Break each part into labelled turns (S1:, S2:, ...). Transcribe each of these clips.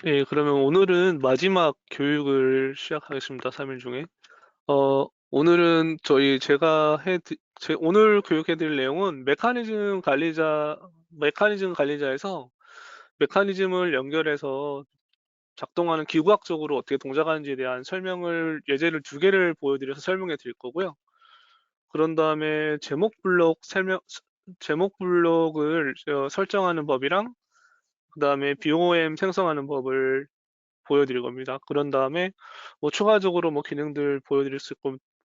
S1: 예, 그러면 오늘은 마지막 교육을 시작하겠습니다. 3일 중에. 오늘은 오늘 교육해드릴 내용은 메커니즘 관리자에서 메커니즘을 연결해서 작동하는 기구학적으로 어떻게 동작하는지에 대한 예제를 두 개를 보여드려서 설명해 드릴 거고요. 그런 다음에 제목 블록을 설정하는 법이랑 그 다음에 BOM 생성하는 법을 보여드릴 겁니다. 그런 다음에 뭐 추가적으로 뭐 기능들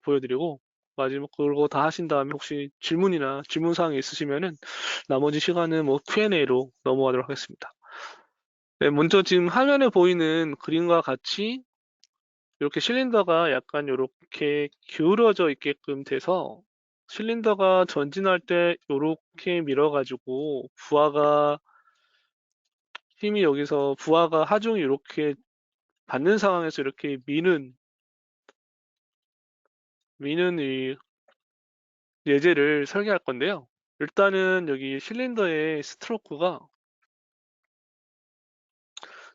S1: 보여드리고 마지막 그거 다 하신 다음에 혹시 질문 사항이 있으시면은 나머지 시간은 뭐 Q&A로 넘어가도록 하겠습니다. 네, 먼저 지금 화면에 보이는 그림과 같이 이렇게 실린더가 약간 이렇게 기울어져 있게끔 돼서 실린더가 전진할 때 이렇게 밀어가지고 부하가 하중이 이렇게 받는 상황에서 이렇게 미는 이 예제를 설계할 건데요. 일단은 여기 실린더의 스트로크가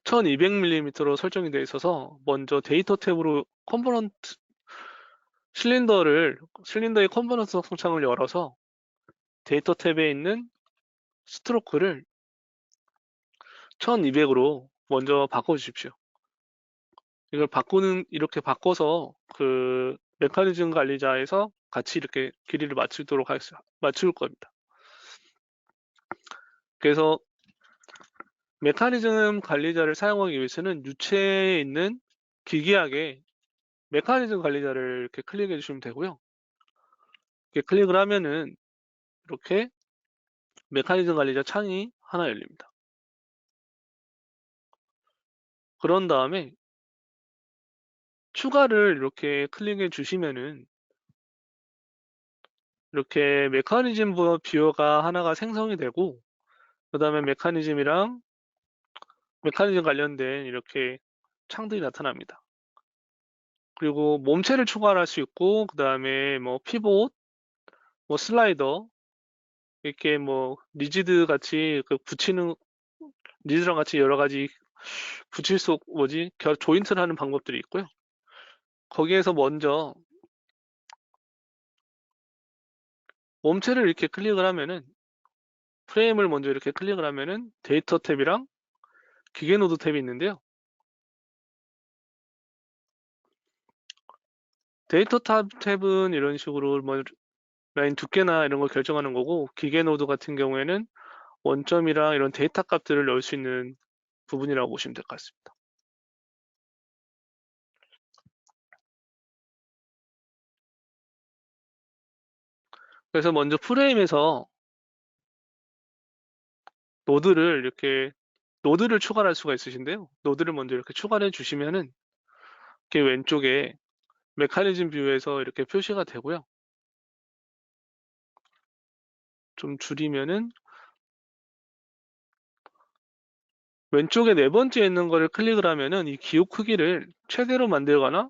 S1: 1200mm로 설정이 되어 있어서 먼저 데이터 탭으로 실린더의 컴포넌트 성창을 열어서 데이터 탭에 있는 스트로크를 1200으로 먼저 바꿔주십시오. 이렇게 바꿔서 그 메커니즘 관리자에서 같이 이렇게 길이를 맞출 겁니다. 그래서 메커니즘 관리자를 사용하기 위해서는 유체에 있는 기계학의 메커니즘 관리자를 이렇게 클릭해 주시면 되고요. 이렇게 클릭을 하면은 이렇게 메커니즘 관리자 창이 하나 열립니다. 그런 다음에 추가를 이렇게 클릭해 주시면은 이렇게 메커니즘 뷰어가 하나가 생성이 되고 그 다음에 메커니즘 관련된 이렇게 창들이 나타납니다. 그리고 몸체를 추가할 수 있고 그 다음에 뭐 피봇, 뭐 슬라이더 이렇게 뭐 리즈랑 같이 여러 가지 조인트를 하는 방법들이 있고요. 거기에서 먼저 몸체를 이렇게 클릭을 하면은 프레임을 먼저 이렇게 클릭을 하면은 데이터 탭이랑 기계 노드 탭이 있는데요. 데이터 탭은 이런 식으로 뭐 라인 두께나 이런 걸 결정하는 거고 기계 노드 같은 경우에는 원점이랑 이런 데이터 값들을 넣을 수 있는 부분이라고 보시면 될 것 같습니다. 그래서 먼저 프레임에서 노드를 추가할 수가 있으신데요. 노드를 먼저 이렇게 추가를 해주시면은 이렇게 왼쪽에 메커니즘 뷰에서 이렇게 표시가 되고요. 좀 줄이면은 왼쪽에 네 번째 있는 거를 클릭을 하면은 이 기호 크기를 최대로 만들거나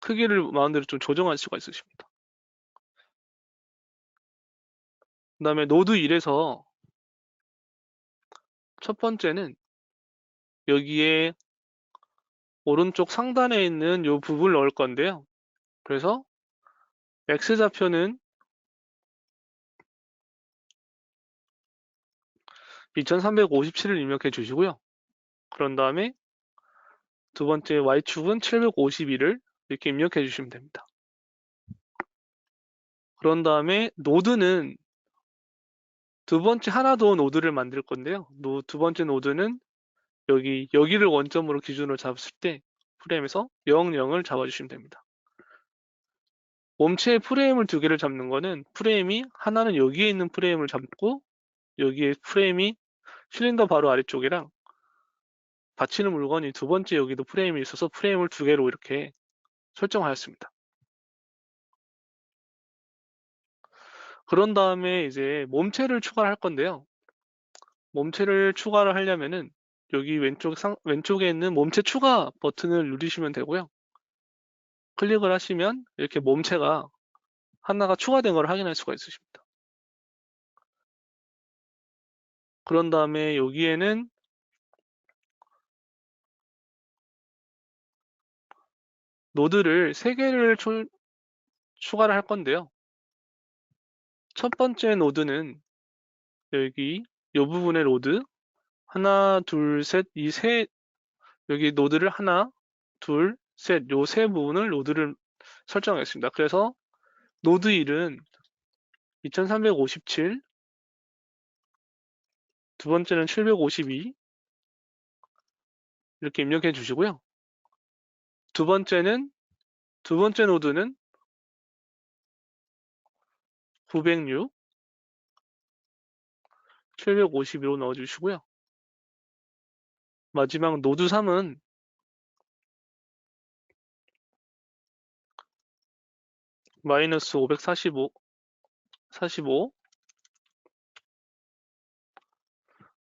S1: 크기를 마음대로 좀 조정할 수가 있으십니다. 그 다음에 노드 1에서 첫 번째는 여기에 오른쪽 상단에 있는 이 부분을 넣을 건데요. 그래서 X좌표는 2357을 입력해 주시고요. 그런 다음에 두 번째 Y축은 752를 이렇게 입력해 주시면 됩니다. 그런 다음에 노드는 하나 더 노드를 만들 건데요. 두 번째 노드는 여기를 원점으로 기준으로 잡았을 때 프레임에서 0, 0을 잡아주시면 됩니다. 몸체의 프레임을 두 개를 잡는 거는 하나는 여기에 있는 프레임을 잡고 여기에 프레임이 실린더 바로 아래쪽이랑 받치는 물건이 두 번째 여기도 프레임이 있어서 프레임을 두 개로 이렇게 설정하였습니다. 그런 다음에 이제 몸체를 추가를 할 건데요. 몸체를 추가를 하려면은 여기 왼쪽에 있는 몸체 추가 버튼을 누르시면 되고요. 클릭을 하시면 이렇게 몸체가 하나가 추가된 걸 확인할 수가 있으십니다. 그런 다음에 여기에는 노드를 3개를 추가를 할 건데요. 첫 번째 노드는 여기 이 부분의 노드 하나, 둘, 셋, 여기 노드를 하나, 둘, 셋, 요 세 부분을 노드를 설정하겠습니다. 그래서 노드 1은 2357, 두 번째는 752 이렇게 입력해 주시고요. 두 번째 노드는 906, 752로 넣어주시고요. 마지막 노드 3은 마이너스 545,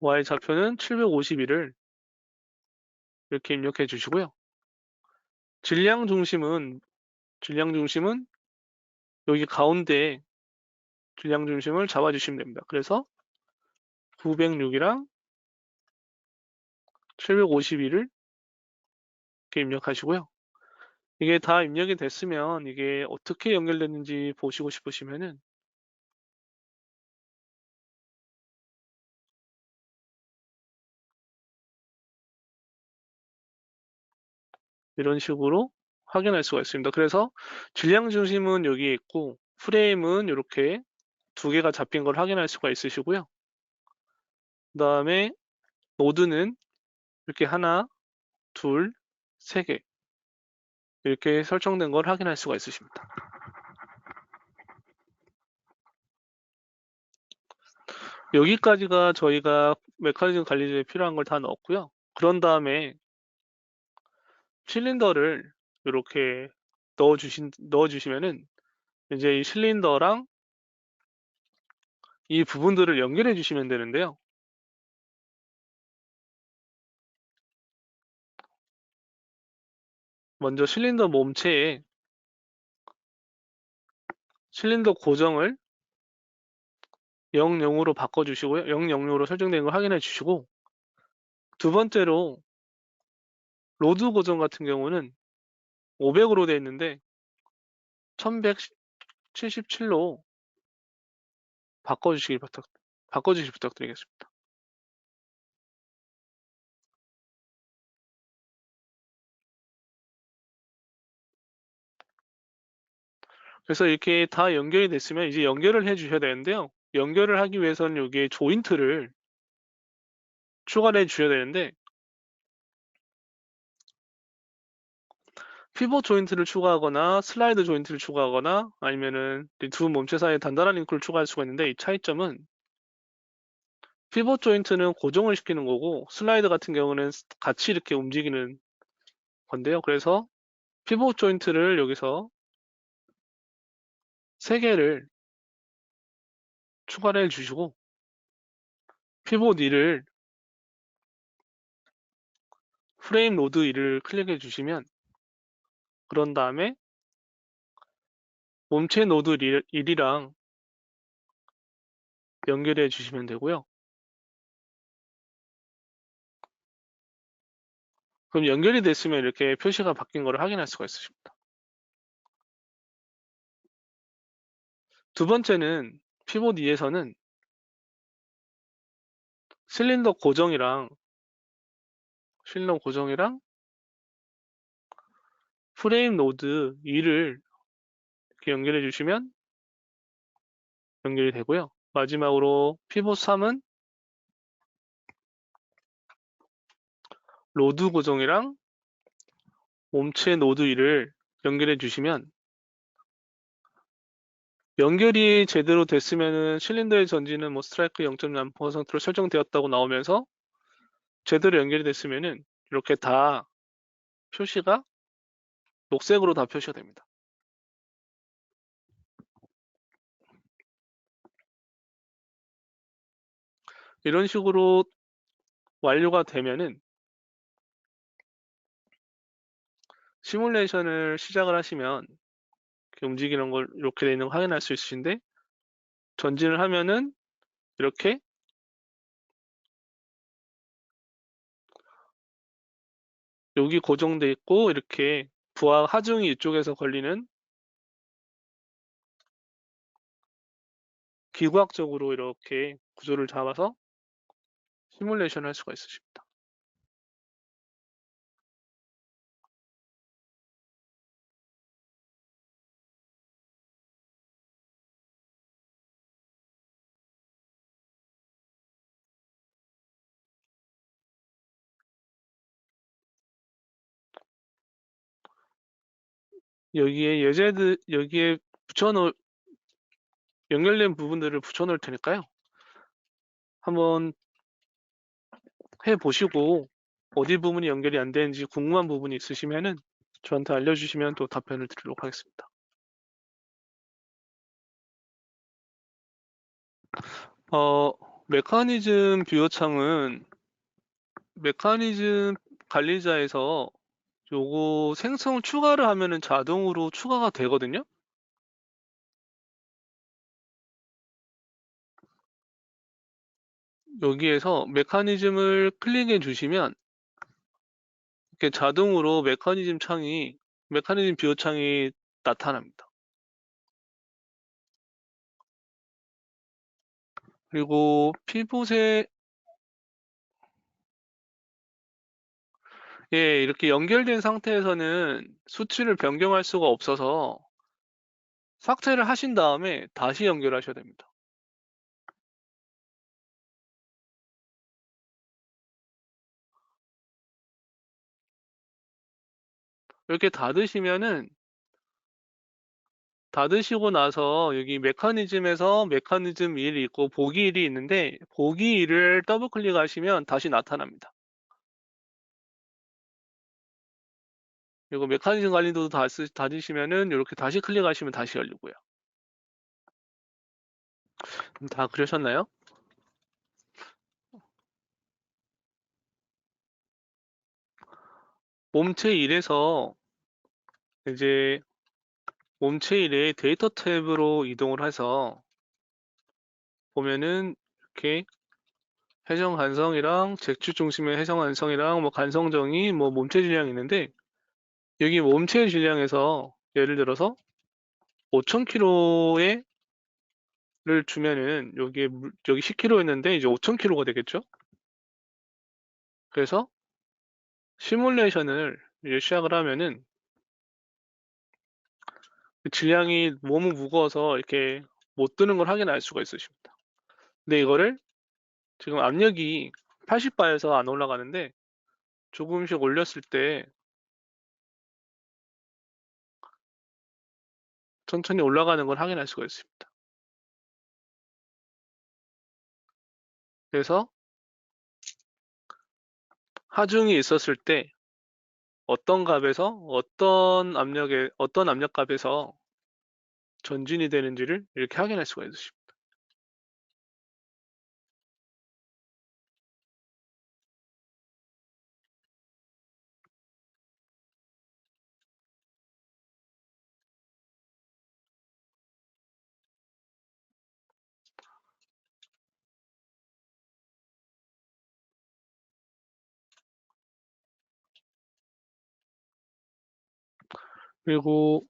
S1: y 좌표는 752를 이렇게 입력해 주시고요. 질량 중심은 여기 가운데 질량 중심을 잡아주시면 됩니다. 그래서 906이랑 752를 이렇게 입력하시고요. 이게 다 입력이 됐으면 이게 어떻게 연결됐는지 보시고 싶으시면은 이런 식으로 확인할 수가 있습니다. 그래서 질량 중심은 여기에 있고 프레임은 이렇게 두 개가 잡힌 걸 확인할 수가 있으시고요. 그 다음에 노드는 이렇게 하나, 둘, 세 개 이렇게 설정된 걸 확인할 수가 있으십니다. 여기까지가 저희가 메커니즘 관리제에 필요한 걸 다 넣었고요. 그런 다음에 실린더를 이렇게 넣어주시면은 이제 이 실린더랑 이 부분들을 연결해 주시면 되는데요. 먼저 실린더 몸체에 실린더 고정을 00으로 바꿔주시고요. 000으로 설정된 걸 확인해 주시고 두 번째로 로드 고정 같은 경우는 500으로 되어 있는데 1177로 바꿔주시길 부탁드리겠습니다. 그래서 이렇게 다 연결이 됐으면 이제 연결을 해 주셔야 되는데요. 연결을 하기 위해서는 여기에 조인트를 추가를 해 주셔야 되는데 피벗 조인트를 추가하거나 슬라이드 조인트를 추가하거나 아니면은 두 몸체 사이에 단단한 링크를 추가할 수가 있는데 이 차이점은 피벗 조인트는 고정을 시키는 거고 슬라이드 같은 경우는 같이 이렇게 움직이는 건데요. 그래서 피벗 조인트를 여기서 3개를 추가를 해주시고 피벗 2를 프레임 로드 2를 클릭해 주시면 그런 다음에 몸체 노드 1이랑 연결해 주시면 되고요. 그럼 연결이 됐으면 이렇게 표시가 바뀐 것을 확인할 수가 있으십니다. 두 번째는 피벗 2에서는 실린더 고정이랑 프레임 노드 2를 이렇게 연결해 주시면 연결이 되고요. 마지막으로 피벗 3은 로드 고정이랑 몸체 노드 2를 연결해 주시면 연결이 제대로 됐으면은 실린더의 전지는 뭐 스트라이크 0.3%로 설정되었다고 나오면서 제대로 연결이 됐으면은 이렇게 다 표시가 녹색으로 다 표시가 됩니다. 이런 식으로 완료가 되면은 시뮬레이션을 시작을 하시면 이렇게 움직이는 걸 이렇게 되는 걸 확인할 수 있으신데 전진을 하면은 이렇게 여기 고정돼 있고 이렇게 부하 하중이 이쪽에서 걸리는 기구학적으로 이렇게 구조를 잡아서 시뮬레이션을 할 수가 있으십니다. 여기에 여기에 붙여놓을 연결된 부분들을 붙여놓을 테니까요. 한번 해보시고 어디 부분이 연결이 안 되는지 궁금한 부분이 있으시면은 저한테 알려주시면 또 답변을 드리도록 하겠습니다. 메커니즘 뷰어 창은 메커니즘 관리자에서 요거 생성을 추가를 하면은 자동으로 추가가 되거든요. 여기에서 메커니즘을 클릭해 주시면 이렇게 자동으로 메커니즘 뷰어 창이 나타납니다. 그리고 피봇에 예, 이렇게 연결된 상태에서는 수치를 변경할 수가 없어서 삭제를 하신 다음에 다시 연결하셔야 됩니다. 이렇게 닫으시고 나서 여기 메커니즘에서 메커니즘 1이 있고 보기 1이 있는데 보기 1을 더블 클릭하시면 다시 나타납니다. 그리고 메커니즘 관리도도 닫으시면은 이렇게 다시 클릭하시면 다시 열리고요. 다 그러셨나요? 몸체 1에서 이제 몸체 1의 데이터 탭으로 이동을 해서 보면은 이렇게 해정 간성이랑 잭추 중심의 해정 간성이랑 뭐 간성정의 뭐 몸체 질량이 있는데 여기 몸체 질량에서 예를 들어서 5,000kg를 주면은 여기 10kg였는데 이제 5,000kg가 되겠죠? 그래서 시뮬레이션을 이제 시작을 하면은 질량이 너무 무거워서 이렇게 못 드는 걸 확인할 수가 있으십니다. 근데 이거를 지금 압력이 80바에서 안 올라가는데 조금씩 올렸을 때 천천히 올라가는 걸 확인할 수가 있습니다. 그래서 하중이 있었을 때 어떤 값에서 어떤 압력값에서 전진이 되는지를 이렇게 확인할 수가 있으십니다. 그리고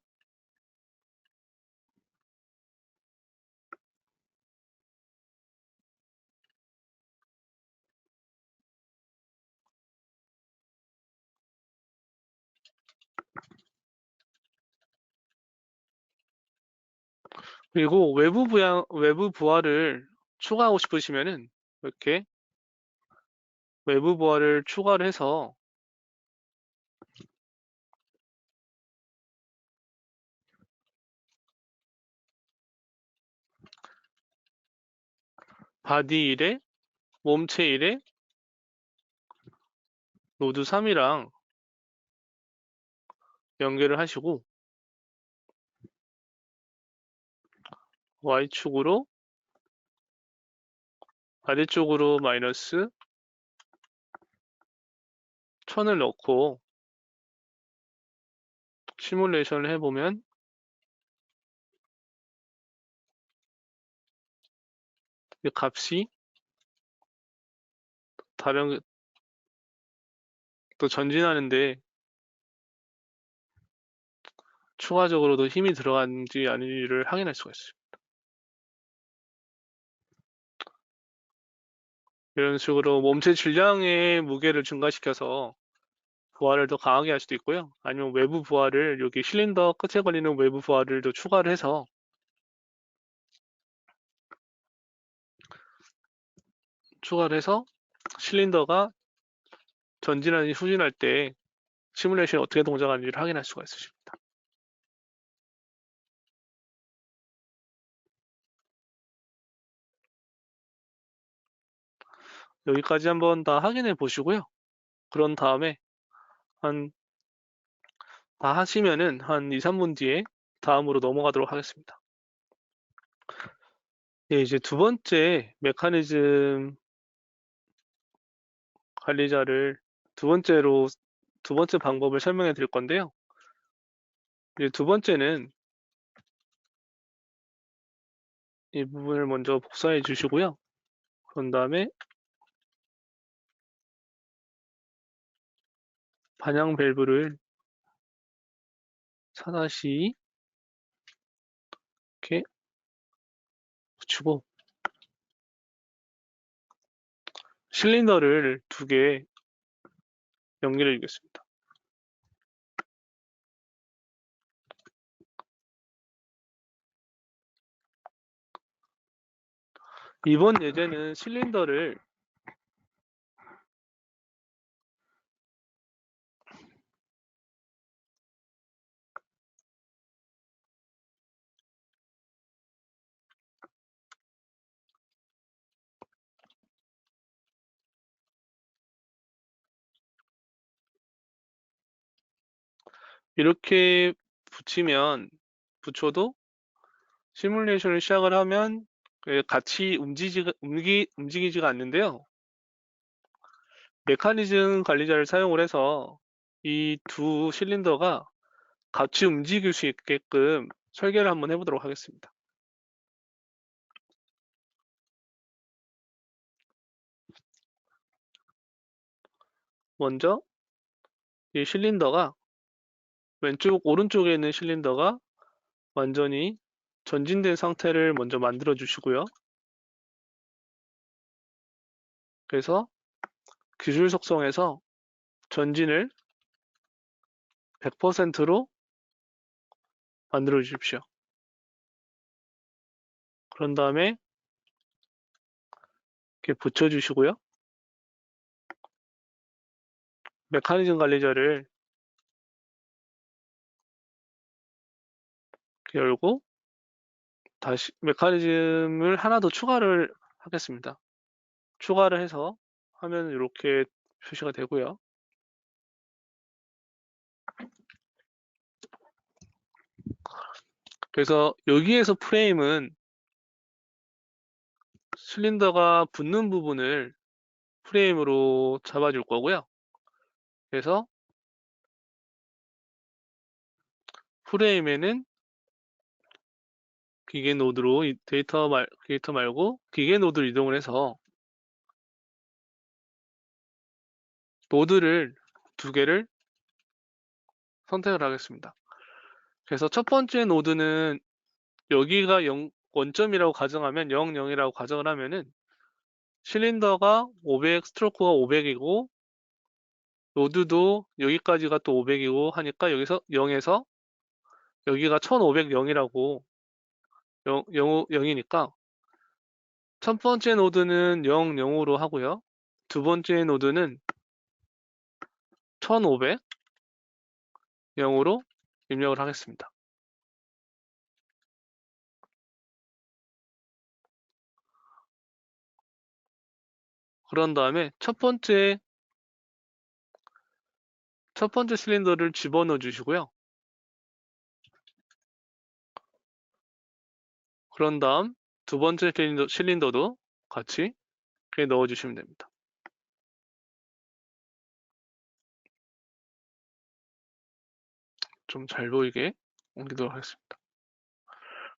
S1: 외부 부하를 추가하고 싶으시면은 이렇게 외부 부하를 추가를 해서 바디 1에 몸체 1에 노드 3이랑 연결을 하시고 Y축으로 아래쪽으로 마이너스 1000을 넣고 시뮬레이션을 해보면 이 값이 다른 또 전진하는데 추가적으로도 힘이 들어간지 아닌지를 확인할 수가 있습니다. 이런 식으로 몸체 질량의 무게를 증가시켜서 부하를 더 강하게 할 수도 있고요. 아니면 외부 부하를 여기 실린더 끝에 걸리는 외부 부하를 더 추가를 해서 실린더가 전진하니 후진할 때 시뮬레이션이 어떻게 동작하는지를 확인할 수가 있으십니다. 여기까지 한번 다 확인해 보시고요. 그런 다음에 다 하시면은 한 2, 3분 뒤에 다음으로 넘어가도록 하겠습니다. 네, 이제 두 번째 메커니즘 관리자를 두 번째 방법을 설명해 드릴 건데요. 이제 두 번째는 이 부분을 먼저 복사해 주시고요. 그런 다음에 반향 밸브를 4-2 이렇게 붙이고 실린더를 두 개 연결해 주겠습니다. 이번 예제는 실린더를 이렇게 붙여도 시뮬레이션을 시작을 하면 같이 움직이지가 않는데요. 메커니즘 관리자를 사용을 해서 이 두 실린더가 같이 움직일 수 있게끔 설계를 한번 해보도록 하겠습니다. 먼저 이 실린더가 오른쪽에 있는 실린더가 완전히 전진된 상태를 먼저 만들어 주시고요. 그래서 기술 속성에서 전진을 100%로 만들어 주십시오. 그런 다음에 이렇게 붙여 주시고요. 메커니즘 관리자를 이렇게 열고 다시 메커니즘을 하나 더 추가를 하겠습니다. 추가를 해서 하면 이렇게 표시가 되고요. 그래서 여기에서 프레임은 실린더가 붙는 부분을 프레임으로 잡아줄 거고요. 그래서 프레임에는 기계 노드로 데이터 말고 기계 노드를 이동을 해서 노드를 두 개를 선택을 하겠습니다. 그래서 첫 번째 노드는 여기가 원점이라고 가정하면 0, 0이라고 가정을 하면은 실린더가 500, 스트로크가 500이고 노드도 여기까지가 또 500이고 하니까 여기서 0에서 여기가 1500, 0이라고 0이니까 첫 번째 노드는 0, 0으로 하고요. 두 번째 노드는 1500, 0으로 입력을 하겠습니다. 그런 다음에 첫 번째 실린더를 집어넣어 주시고요. 그런 다음 두 번째 실린더도 같이 이렇게 넣어 주시면 됩니다. 좀 잘 보이게 옮기도록 하겠습니다.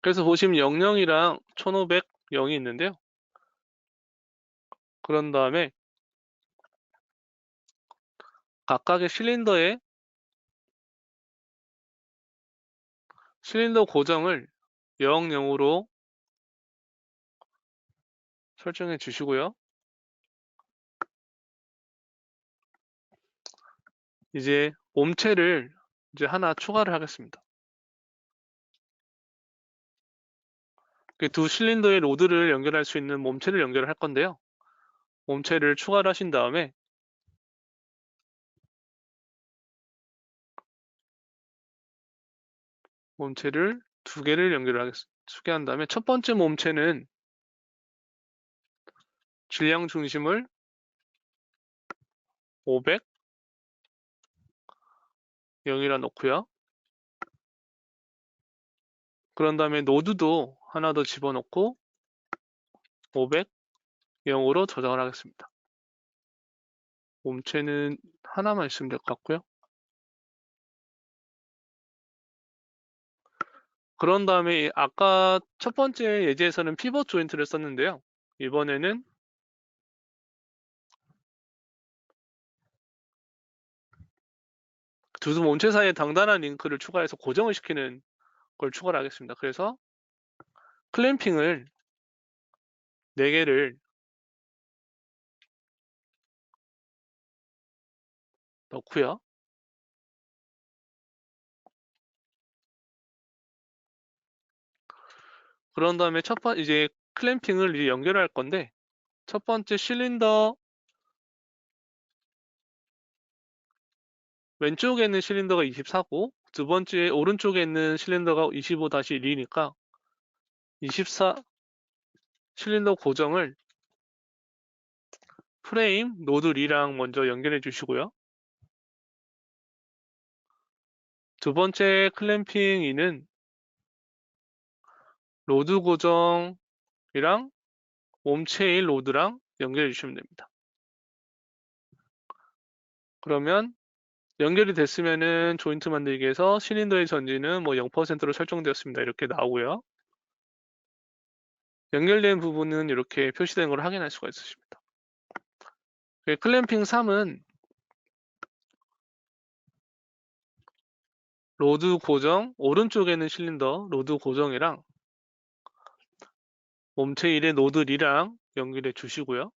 S1: 그래서 보시면 00이랑 1500, 0이 있는데요. 그런 다음에 각각의 실린더의 실린더 고정을 0, 0으로 설정해 주시고요. 이제 몸체를 이제 하나 추가를 하겠습니다. 두 실린더의 로드를 연결할 수 있는 몸체를 연결할 건데요. 몸체를 추가를 하신 다음에 몸체를 두 개를 연결을 하겠습니다. 한 다음에 첫 번째 몸체는 질량 중심을 500, 0이라 놓고요. 그런 다음에 노드도 하나 더 집어넣고 500, 0으로 저장을 하겠습니다. 몸체는 하나만 있으면 될 것 같고요. 그런 다음에 아까 첫 번째 예제에서는 피벗 조인트를 썼는데요. 이번에는 두 몸체 사이에 단단한 링크를 추가해서 고정을 시키는 걸 추가를 하겠습니다. 그래서 클램핑을 4개를 넣고요. 그런 다음에 이제 클램핑을 이제 연결할 건데 첫 번째 실린더 왼쪽에 있는 실린더가 24고 두 번째 오른쪽에 있는 실린더가 25-1이니까 24 실린더 고정을 프레임 노드 리랑 먼저 연결해 주시고요. 두 번째 클램핑 이는 로드 고정이랑 몸체인 로드랑 연결해 주시면 됩니다. 그러면 연결이 됐으면은 조인트 만들기에서 실린더의 전지는 뭐 0%로 설정되었습니다. 이렇게 나오고요. 연결된 부분은 이렇게 표시된 걸 확인할 수가 있으십니다. 클램핑 3은 로드 고정, 오른쪽에 있는 실린더 로드 고정이랑 몸체 1의 노드 리랑 연결해 주시고요.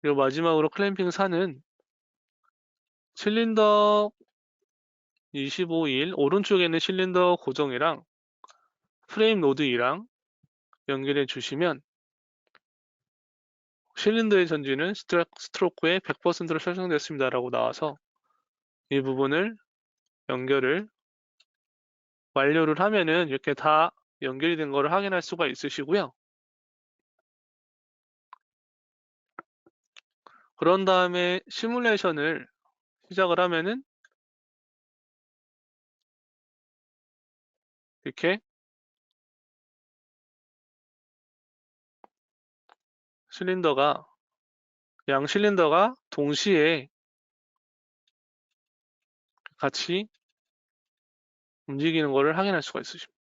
S1: 그리고 마지막으로 클램핑 4는 실린더 25일 오른쪽에 있는 실린더 고정이랑 프레임 노드 2랑 연결해 주시면 실린더의 전지는 스트로크의 100%로 설정됐습니다 라고 나와서 이 부분을 연결을 완료를 하면은 이렇게 다 연결이 된 거를 확인할 수가 있으시고요. 그런 다음에 시뮬레이션을 시작을 하면은 이렇게 양 실린더가 동시에 같이 움직이는 것을 확인할 수가 있으십니다.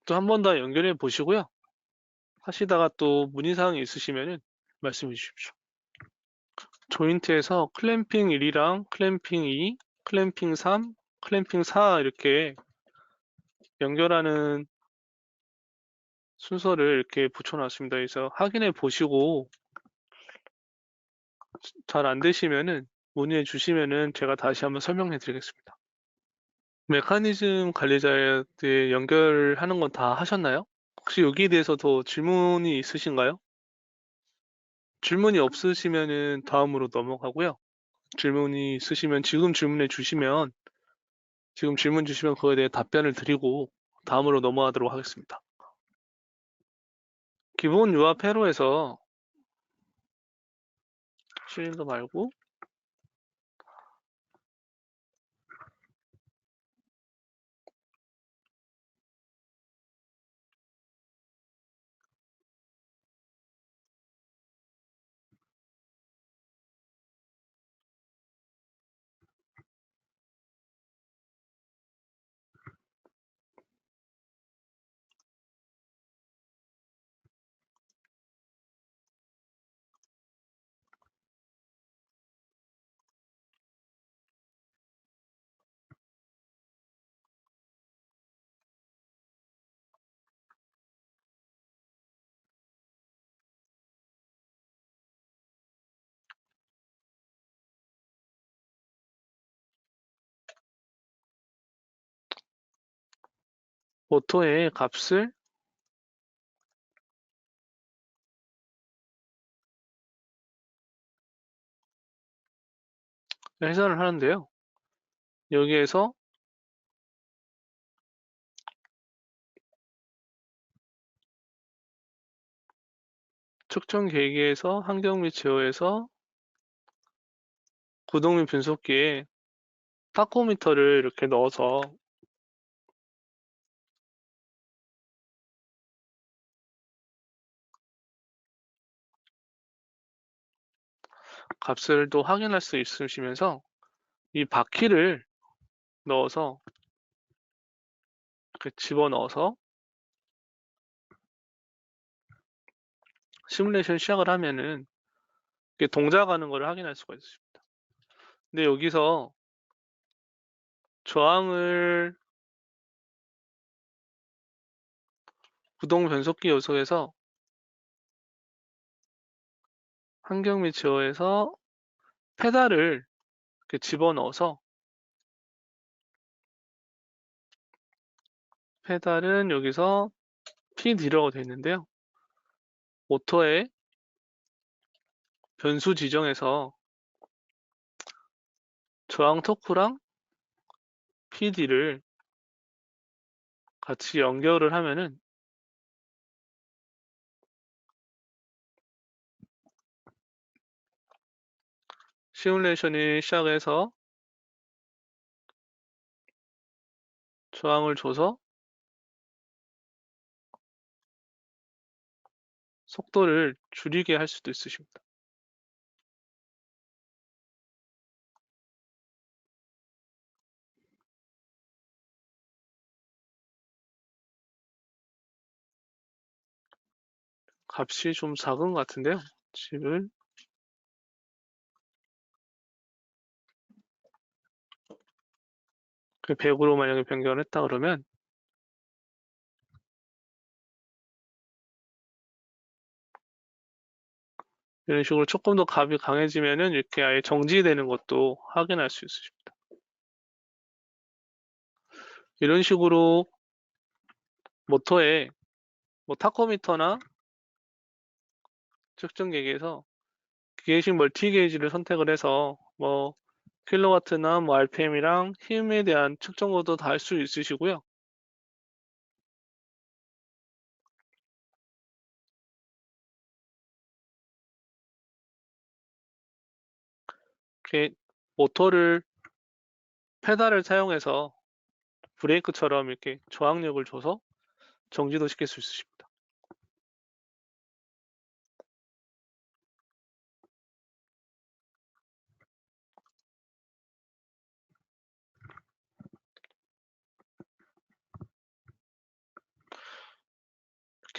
S1: 또 한 번 더 연결해 보시고요. 하시다가 또 문의사항이 있으시면 말씀해 주십시오. 조인트에서 클램핑 1이랑 클램핑 2, 클램핑 3, 클램핑 4 이렇게 연결하는 순서를 이렇게 붙여놨습니다. 그래서 확인해 보시고 잘 안 되시면은 문의해 주시면은 제가 다시 한번 설명해 드리겠습니다. 메커니즘 관리자에 대해 연결하는 건 다 하셨나요? 혹시 여기에 대해서 더 질문이 있으신가요? 질문이 없으시면은 다음으로 넘어가고요. 질문이 있으시면 지금 질문 주시면 그거에 대해 답변을 드리고 다음으로 넘어가도록 하겠습니다. 기본 유압 회로에서 실린더 말고 모토의 값을 해설을 하는데요. 여기에서 측정 계기에서 환경 및 제어에서 구동 및 분석기에 타코미터를 이렇게 넣어서 값을 또 확인할 수 있으시면서 이 바퀴를 넣어서 이렇게 집어넣어서 시뮬레이션 시작을 하면은 이게 동작하는 걸 확인할 수가 있습니다. 근데 여기서 저항을 구동 변속기 요소에서 환경 및 제어에서 페달을 이렇게 집어넣어서 페달은 여기서 PD라고 되어 있는데요. 모터의 변수 지정에서 저항 토크랑 PD를 같이 연결을 하면은 시뮬레이션이 시작해서 저항을 줘서 속도를 줄이게 할 수도 있으십니다. 값이 좀 작은 것 같은데요. 집을 100으로 만약에 변경을 했다 그러면 이런 식으로 조금 더 값이 강해지면은 이렇게 아예 정지되는 것도 확인할 수 있으십니다. 이런 식으로 모터에 뭐 타코미터나 측정 계기에서 기계식 멀티 게이지를 선택을 해서 뭐 킬로와트나 뭐 RPM이랑 힘에 대한 측정도 다 할 수 있으시고요. 이렇게 모터를 페달을 사용해서 브레이크처럼 이렇게 저항력을 줘서 정지도 시킬 수 있으십니다.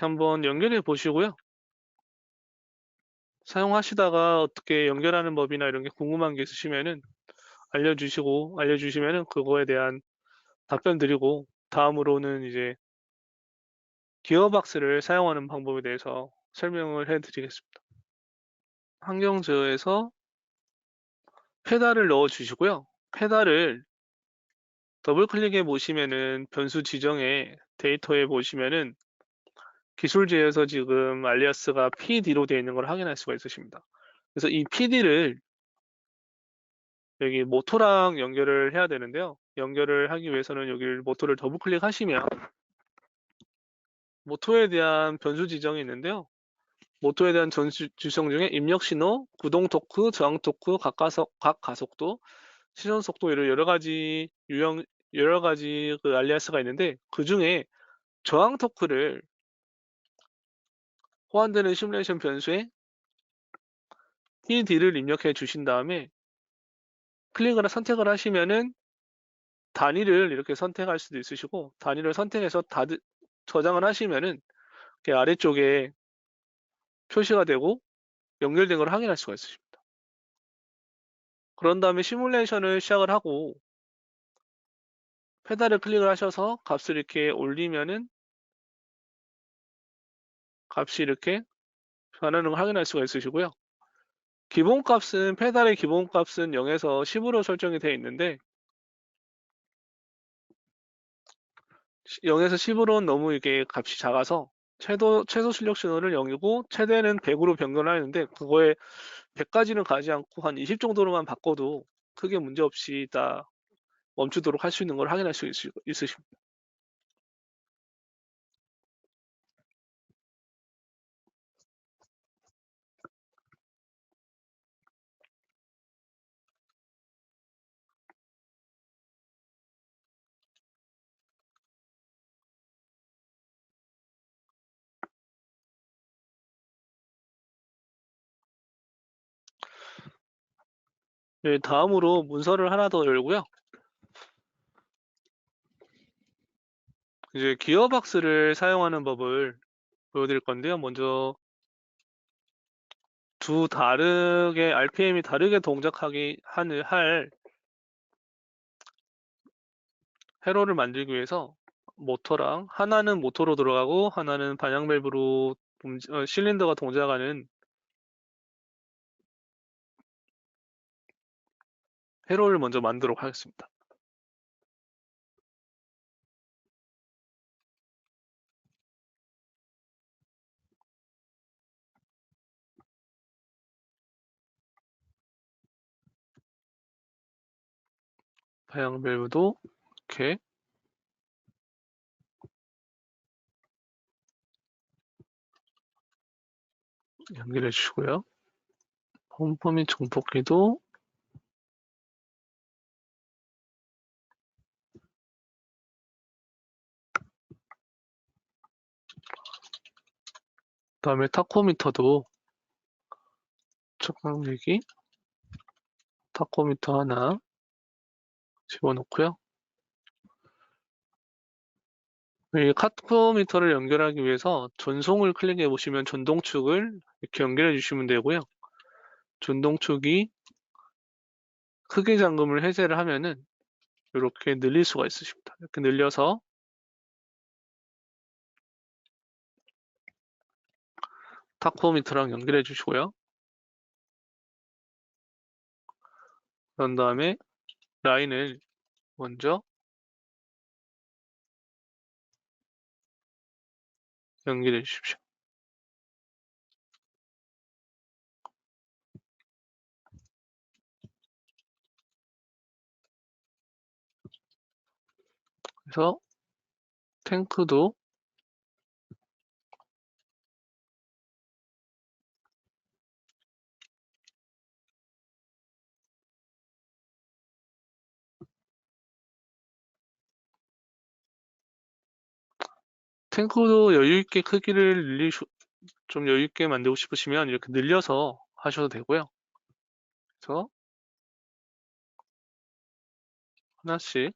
S1: 이렇게 한번 연결해 보시고요. 사용하시다가 어떻게 연결하는 법이나 이런 게 궁금한 게 있으시면은 알려주시면은 그거에 대한 답변 드리고 다음으로는 이제 기어박스를 사용하는 방법에 대해서 설명을 해 드리겠습니다. 환경 제어에서 페달을 넣어 주시고요. 페달을 더블 클릭해 보시면은 변수 지정에 데이터에 보시면은 기술지에서 지금 알리아스가 PD로 되어 있는 걸 확인할 수가 있으십니다. 그래서 이 PD를 여기 모토랑 연결을 해야 되는데요. 연결을 하기 위해서는 여기를 모토를 더블 클릭하시면 모토에 대한 변수 지정이 있는데요. 모토에 대한 전수 지정 중에 입력 신호, 구동 토크, 저항 토크, 각 가속도, 시선 속도 이런 여러 가지 그 알리아스가 있는데 그 중에 저항 토크를 호환되는 시뮬레이션 변수에 TD를 입력해 주신 다음에 클릭을 선택을 하시면은 단위를 이렇게 선택할 수도 있으시고 단위를 선택해서 저장을 하시면은 이렇게 아래쪽에 표시가 되고 연결된 걸 확인할 수가 있으십니다. 그런 다음에 시뮬레이션을 시작을 하고 페달을 클릭을 하셔서 값을 이렇게 올리면은 값이 이렇게 변하는 걸 확인할 수가 있으시고요. 기본값은 페달의 기본값은 0에서 10으로 설정이 되어 있는데 0에서 10으로는 너무 이게 값이 작아서 최소 출력 신호를 0이고 최대는 100으로 변경하는데 그거에 100까지는 가지 않고 한 20 정도로만 바꿔도 크게 문제 없이 다 멈추도록 할 수 있는 걸 확인할 수 있으십니다. 네, 다음으로 문서를 하나 더 열고요. 이제 기어박스를 사용하는 법을 보여드릴 건데요. 먼저 두 다르게 RPM이 다르게 동작하게 할 회로를 만들기 위해서 모터랑 하나는 모터로 들어가고 하나는 반향 밸브로 실린더가 동작하는 회로를 먼저 만들도록 하겠습니다. 반향 밸브도 이렇게 연결해 주시고요. 펌프 및 정폭기도 그다음에 타코미터도 촉각내기 타코미터 하나 집어넣고요. 이 타코미터를 연결하기 위해서 전송을 클릭해 보시면 전동축을 이렇게 연결해 주시면 되고요. 전동축이 크기 잠금을 해제를 하면은 이렇게 늘릴 수가 있으십니다. 이렇게 늘려서 타코미터랑 연결해 주시고요. 그런 다음에 라인을 먼저 연결해 주십시오. 그래서 탱크도 여유 있게 크기를 좀 여유 있게 만들고 싶으시면 이렇게 늘려서 하셔도 되고요. 그래서 하나씩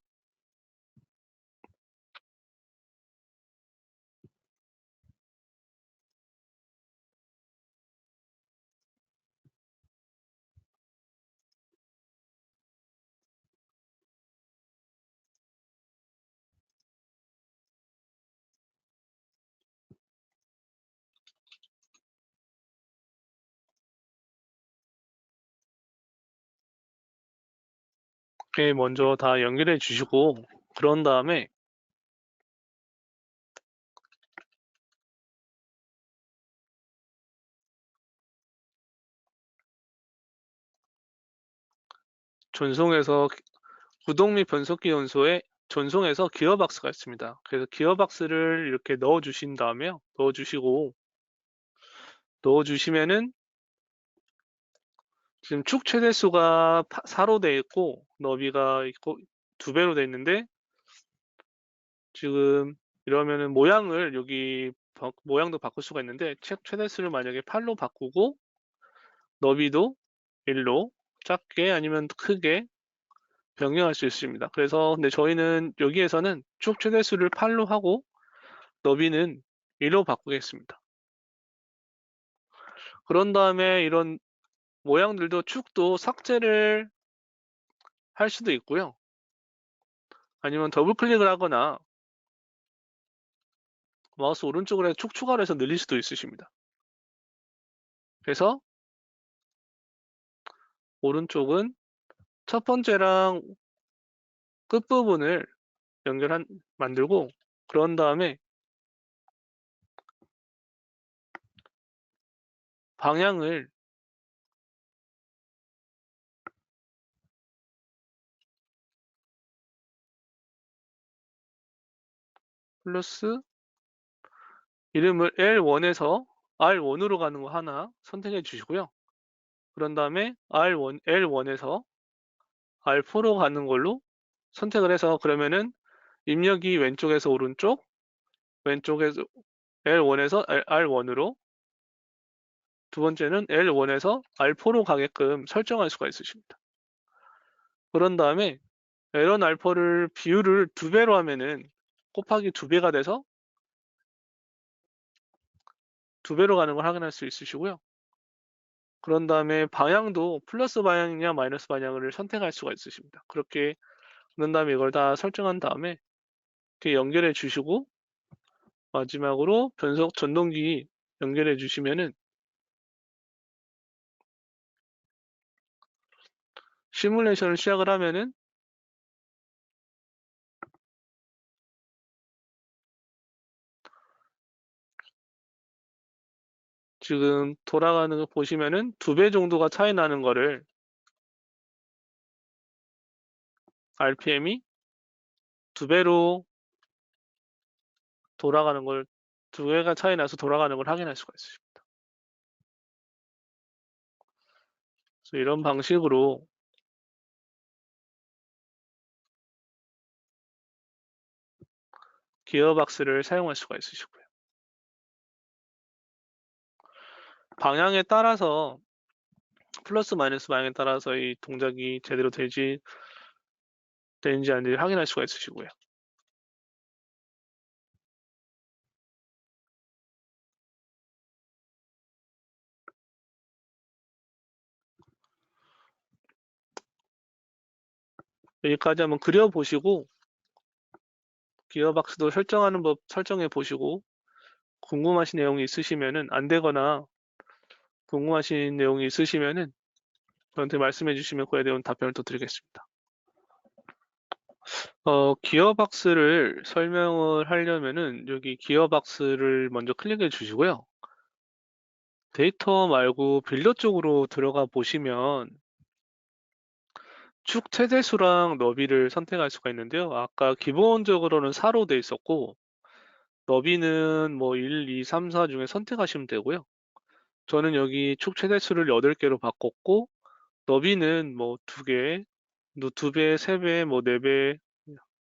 S1: 이렇게 먼저 다 연결해 주시고 그런 다음에 전송에서 구동 및 변속기 연소에 전송에서 기어박스가 있습니다. 그래서 기어박스를 이렇게 넣어 주신 다음에요. 넣어주시면은 지금 축 최대수가 4로 돼 있고 너비가 있고 2배로 돼 있는데 지금 이러면은 모양도 바꿀 수가 있는데 최대수를 만약에 8로 바꾸고 너비도 1로 작게 아니면 크게 변경할 수 있습니다. 그래서 근데 저희는 여기에서는 축 최대수를 8로 하고 너비는 1로 바꾸겠습니다. 그런 다음에 이런 모양들도 축도 삭제를 할 수도 있고요. 아니면 더블 클릭을 하거나 마우스 오른쪽으로 해서 축 추가를 해서 늘릴 수도 있으십니다. 그래서 오른쪽은 첫 번째랑 끝부분을 만들고 그런 다음에 방향을 플러스 이름을 L1에서 R1으로 가는 거 하나 선택해 주시고요. 그런 다음에 L1에서 R4로 가는 걸로 선택을 해서 그러면은 입력이 왼쪽에서 오른쪽, 왼쪽에서 L1에서 R1으로, 두 번째는 L1에서 R4로 가게끔 설정할 수가 있으십니다. 그런 다음에 L1 알파를 비율을 2배로 하면은 곱하기 2배가 돼서 2배로 가는 걸 확인할 수 있으시고요. 그런 다음에 방향도 플러스 방향이냐 마이너스 방향을 선택할 수가 있으십니다. 그렇게 그런 다음에 이걸 다 설정한 다음에 이렇게 연결해 주시고 마지막으로 변속 전동기 연결해 주시면은 시뮬레이션을 시작을 하면은 지금 돌아가는 거 보시면은 2배 정도가 차이 나는 거를 RPM이 2배로 돌아가는 걸 2배가 차이 나서 돌아가는 걸 확인할 수가 있으십니다. 그래서 이런 방식으로 기어박스를 사용할 수가 있으시고요. 방향에 따라서 플러스 마이너스 방향에 따라서 이 동작이 제대로 되는지 아닌지 확인할 수가 있으시고요. 여기까지 한번 그려보시고 기어박스도 설정하는 법 설정해 보시고 궁금하신 내용이 있으시면은 안 되거나 궁금하신 내용이 있으시면은 저한테 말씀해 주시면 그에 대한 답변을 또 드리겠습니다. 기어박스를 설명을 하려면은 여기 기어박스를 먼저 클릭해 주시고요. 데이터 말고 빌더 쪽으로 들어가 보시면 축 최대수랑 너비를 선택할 수가 있는데요. 아까 기본적으로는 4로 돼 있었고 너비는 뭐 1, 2, 3, 4 중에 선택하시면 되고요. 저는 여기 축 최대수를 8개로 바꿨고 너비는 뭐 2개, 2배, 3배, 뭐 4배,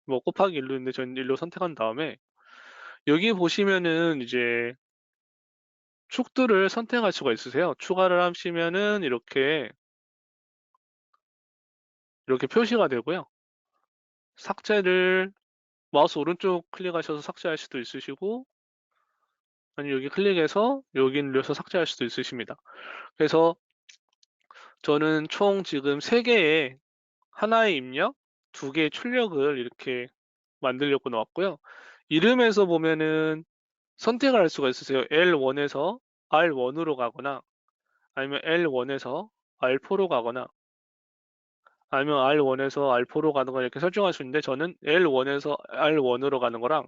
S1: 뭐 곱하기 1로 있는데 저는 1로 선택한 다음에 여기 보시면은 이제 축들을 선택할 수가 있으세요. 추가를 하시면은 이렇게 표시가 되고요. 삭제를 마우스 오른쪽 클릭하셔서 삭제할 수도 있으시고 아니면 여기 클릭해서 여기 눌려서 삭제할 수도 있으십니다. 그래서 저는 총 지금 3개의 하나의 입력, 2개의 출력을 이렇게 만들려고 나왔고요. 이름에서 보면은 선택을 할 수가 있으세요. L1에서 R1으로 가거나 아니면 L1에서 R4로 가거나 아니면 R1에서 R4로 가는 걸 이렇게 설정할 수 있는데 저는 L1에서 R1으로 가는 거랑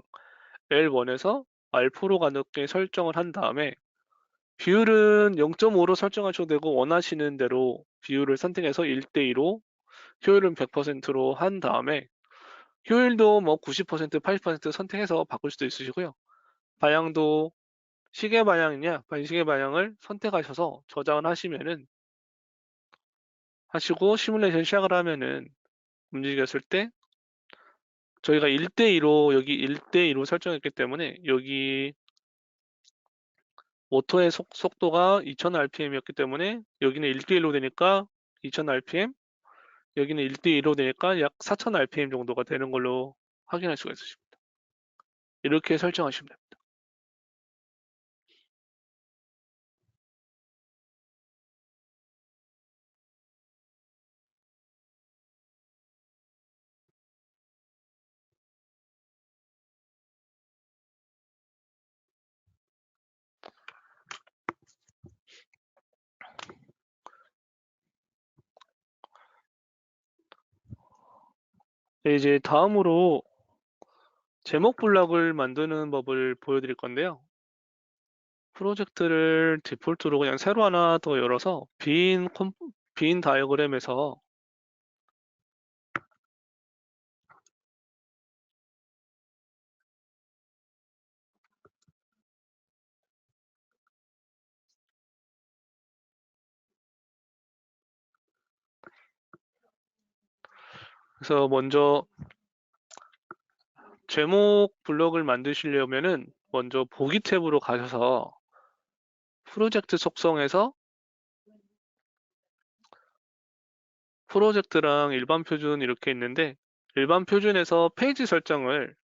S1: L1에서 R4로 가는 게 설정을 한 다음에 비율은 0.5로 설정하셔도 되고 원하시는 대로 비율을 선택해서 1대2로 효율은 100%로 한 다음에 효율도 뭐 90%, 80% 선택해서 바꿀 수도 있으시고요. 방향도 시계 방향이냐 반시계 방향을 선택하셔서 저장을 하시고 시뮬레이션 시작을 하면은 움직였을 때 저희가 1대2로 여기 1대2로 설정했기 때문에 여기 모터의 속도가 2000rpm이었기 때문에 여기는 1대1로 되니까 2000rpm 여기는 1대2로 되니까 약 4000rpm 정도가 되는 걸로 확인할 수가 있으십니다. 이렇게 설정하시면 됩니다. 네, 이제 다음으로 제목 블럭을 만드는 법을 보여드릴 건데요. 프로젝트를 디폴트로 그냥 새로 하나 더 열어서 빈 다이어그램에서 그래서 먼저 제목 블럭을 만드시려면은 먼저 보기 탭으로 가셔서 프로젝트 속성에서 프로젝트랑 일반 표준 이렇게 있는데 일반 표준에서 페이지 설정을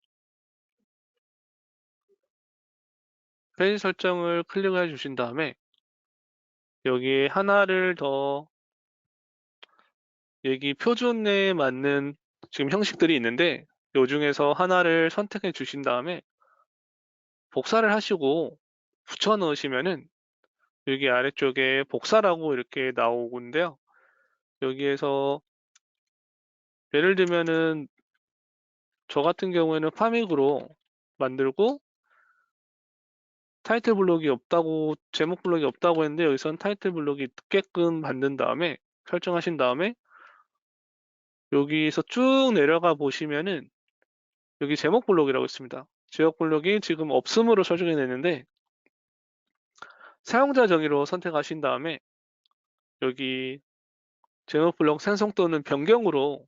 S1: 클릭해 주신 다음에 여기 하나를 더 여기 표준에 맞는 지금 형식들이 있는데 요 중에서 하나를 선택해 주신 다음에 복사를 하시고 붙여 넣으시면은 여기 아래쪽에 복사라고 이렇게 나오는데요. 여기에서 예를 들면은 저 같은 경우에는 파믹으로 만들고 타이틀 블록이 없다고 제목 블록이 없다고 했는데 여기선 타이틀 블록이 있게끔 만든 다음에 설정하신 다음에 여기서 쭉 내려가 보시면은 여기 제목 블록이라고 있습니다. 제목 블록이 지금 없음으로 설정이 됐는데 사용자 정의로 선택하신 다음에 여기 제목 블록 생성 또는 변경으로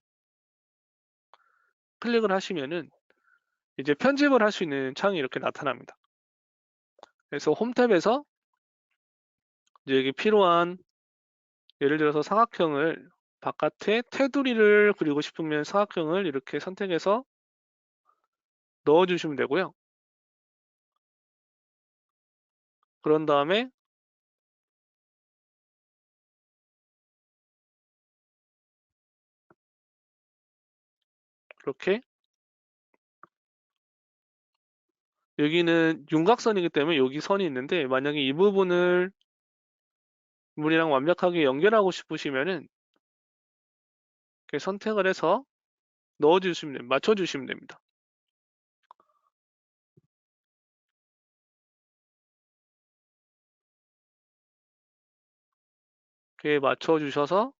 S1: 클릭을 하시면은 이제 편집을 할 수 있는 창이 이렇게 나타납니다. 그래서 홈 탭에서 이제 여기 필요한 예를 들어서 사각형을 바깥에 테두리를 그리고 싶으면 사각형을 이렇게 선택해서 넣어주시면 되고요. 그런 다음에 이렇게 여기는 윤곽선이기 때문에 여기 선이 있는데 만약에 이 부분을 물이랑 완벽하게 연결하고 싶으시면은 이렇게 선택을 해서 넣어주시면 됩니다. 맞춰주시면 됩니다. 이렇게 맞춰주셔서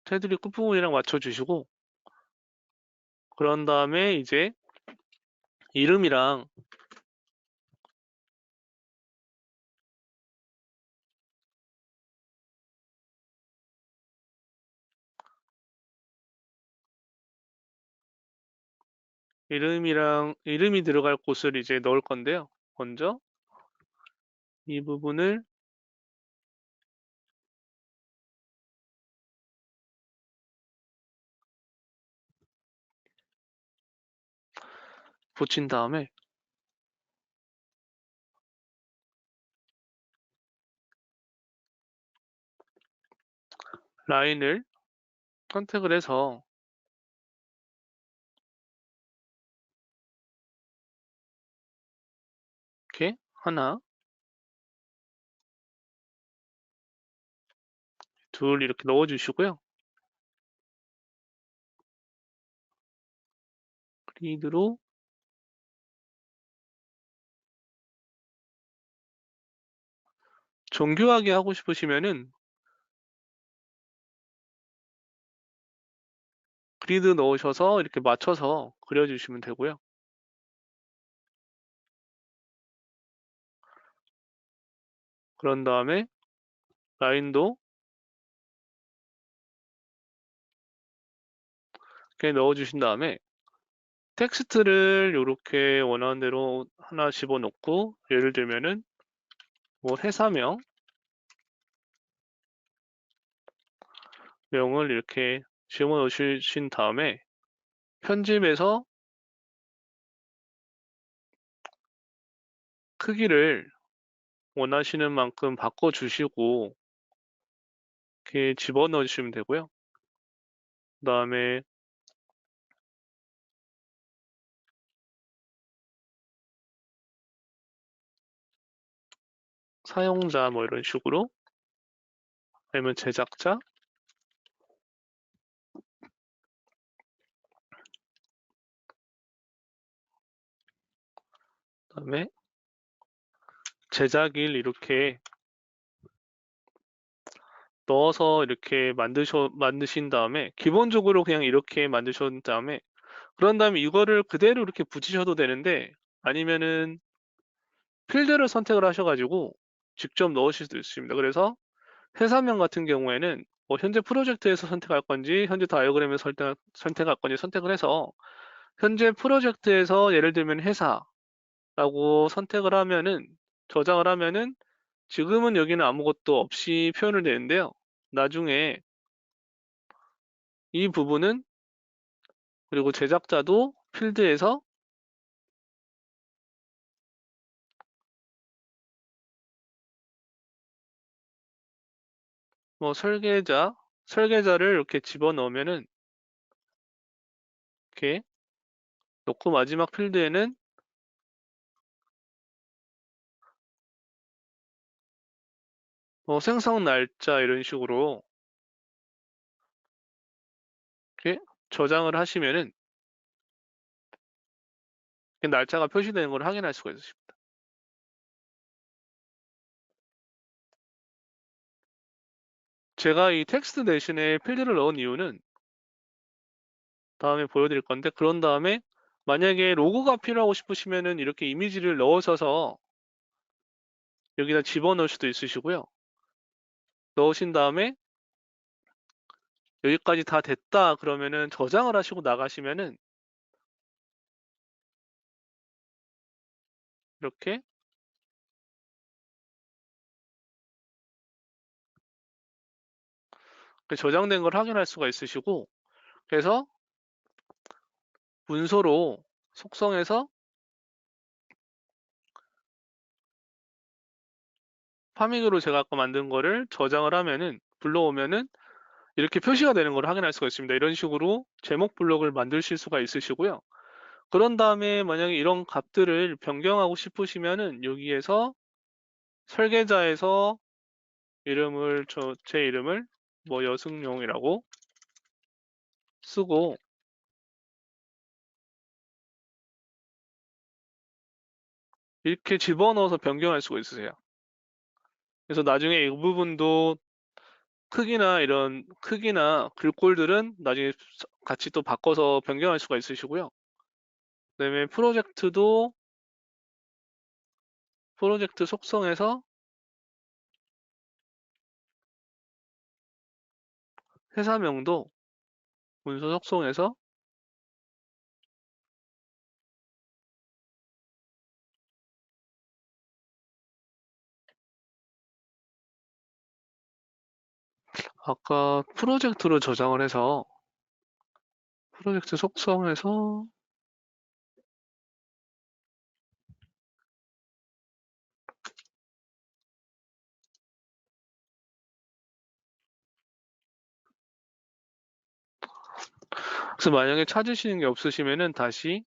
S1: 테두리 끝부분이랑 맞춰주시고 그런 다음에 이제 이름이랑 이름이 들어갈 곳을 이제 넣을 건데요. 먼저 이 부분을 붙인 다음에 라인을 선택을 해서 이렇게 하나, 둘 이렇게 넣어주시고요. 그리드로 정교하게 하고 싶으시면은 그리드 넣으셔서 이렇게 맞춰서 그려주시면 되고요. 그런 다음에 라인도 이렇게 넣어주신 다음에 텍스트를 이렇게 원하는 대로 하나 집어넣고 예를 들면은 뭐 회사명 명을 이렇게 집어넣으신 다음에 편집에서 크기를 원하시는 만큼 바꿔주시고 이렇게 집어넣으시면 되고요. 그 다음에 사용자 뭐 이런 식으로 아니면 제작자 그다음에 제작일 이렇게 넣어서 이렇게 만드신 다음에 기본적으로 그냥 이렇게 만드신 다음에 그런 다음에 이거를 그대로 이렇게 붙이셔도 되는데 아니면은 필드를 선택을 하셔가지고 직접 넣으실 수도 있습니다. 그래서 회사명 같은 경우에는 뭐 현재 프로젝트에서 선택할 건지 현재 다이어그램에서 선택할 건지 선택을 해서 현재 프로젝트에서 예를 들면 회사라고 선택을 하면은 저장을 하면은 지금은 여기는 아무것도 없이 표현을 되는데요. 나중에 이 부분은 그리고 제작자도 필드에서 뭐 설계자를 이렇게 집어넣으면은 이렇게 놓고 마지막 필드에는 뭐 생성 날짜 이런 식으로 이렇게 저장을 하시면은 날짜가 표시되는 걸 확인할 수가 있습니다. 제가 이 텍스트 대신에 필드를 넣은 이유는 다음에 보여드릴 건데 그런 다음에 만약에 로고가 필요하고 싶으시면은 이렇게 이미지를 넣으셔서 여기다 집어넣을 수도 있으시고요. 넣으신 다음에 여기까지 다 됐다 그러면은 저장을 하시고 나가시면은 이렇게 저장된 걸 확인할 수가 있으시고 그래서 문서로 속성해서 파밍으로 제가 아까 만든 거를 저장을 하면은 불러오면은 이렇게 표시가 되는 걸 확인할 수가 있습니다. 이런 식으로 제목 블록을 만드실 수가 있으시고요. 그런 다음에 만약에 이런 값들을 변경하고 싶으시면은 여기에서 설계자에서 제 이름을 뭐 여승용이라고 쓰고 이렇게 집어넣어서 변경할 수가 있으세요. 그래서 나중에 이 부분도 크기나 글꼴들은 나중에 같이 또 바꿔서 변경할 수가 있으시고요. 그다음에 프로젝트 속성에서 회사명도 문서 속성에서 아까 프로젝트로 저장을 해서 프로젝트 속성에서 그래서 만약에 찾으시는 게 없으시면은 다시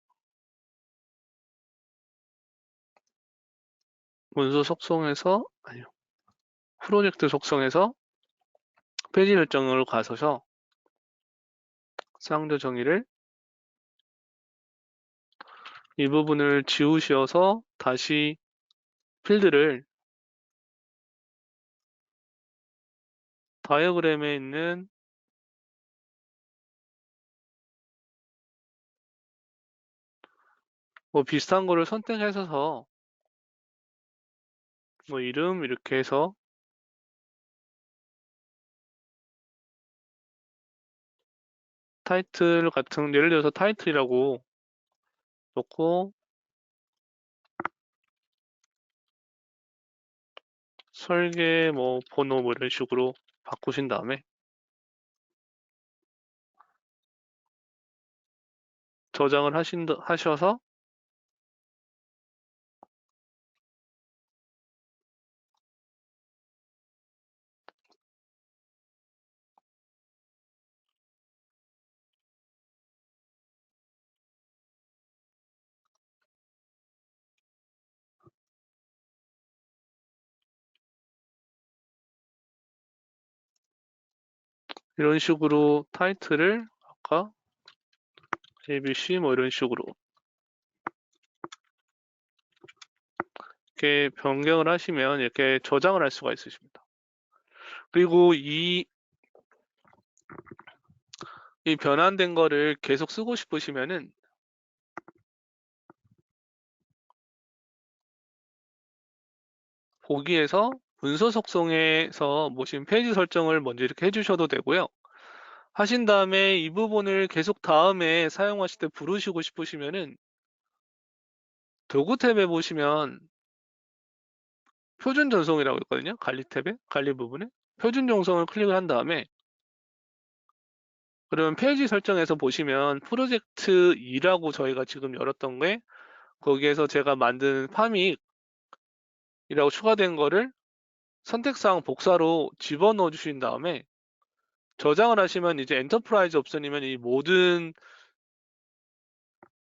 S1: 문서 속성에서 아니요 프로젝트 속성에서 페이지 설정으로 가셔서 쌍조 정의를 이 부분을 지우셔서 다시 필드를 다이어그램에 있는 뭐 비슷한 거를 선택하셔서 뭐 이름 이렇게 해서 타이틀 같은 예를 들어서 타이틀이라고 놓고 설계 뭐 번호 뭐 이런 식으로 바꾸신 다음에 저장을 하셔서 이런 식으로 타이틀을 아까 ABC 뭐 이런 식으로 이렇게 변경을 하시면 이렇게 저장을 할 수가 있으십니다. 그리고 이 변환된 거를 계속 쓰고 싶으시면은 보기에서 문서 속성에서 보시면 페이지 설정을 먼저 이렇게 해주셔도 되고요. 하신 다음에 이 부분을 계속 다음에 사용하실 때 부르시고 싶으시면은 도구 탭에 보시면 표준 전송이라고 있거든요. 관리 탭에, 관리 부분에 표준 전송을 클릭을 한 다음에 그러면 페이지 설정에서 보시면 프로젝트 2라고 저희가 지금 열었던 게 거기에서 제가 만든 파믹이라고 추가된 거를 선택사항 복사로 집어넣어 주신 다음에 저장을 하시면 이제 엔터프라이즈 옵션이면 이 모든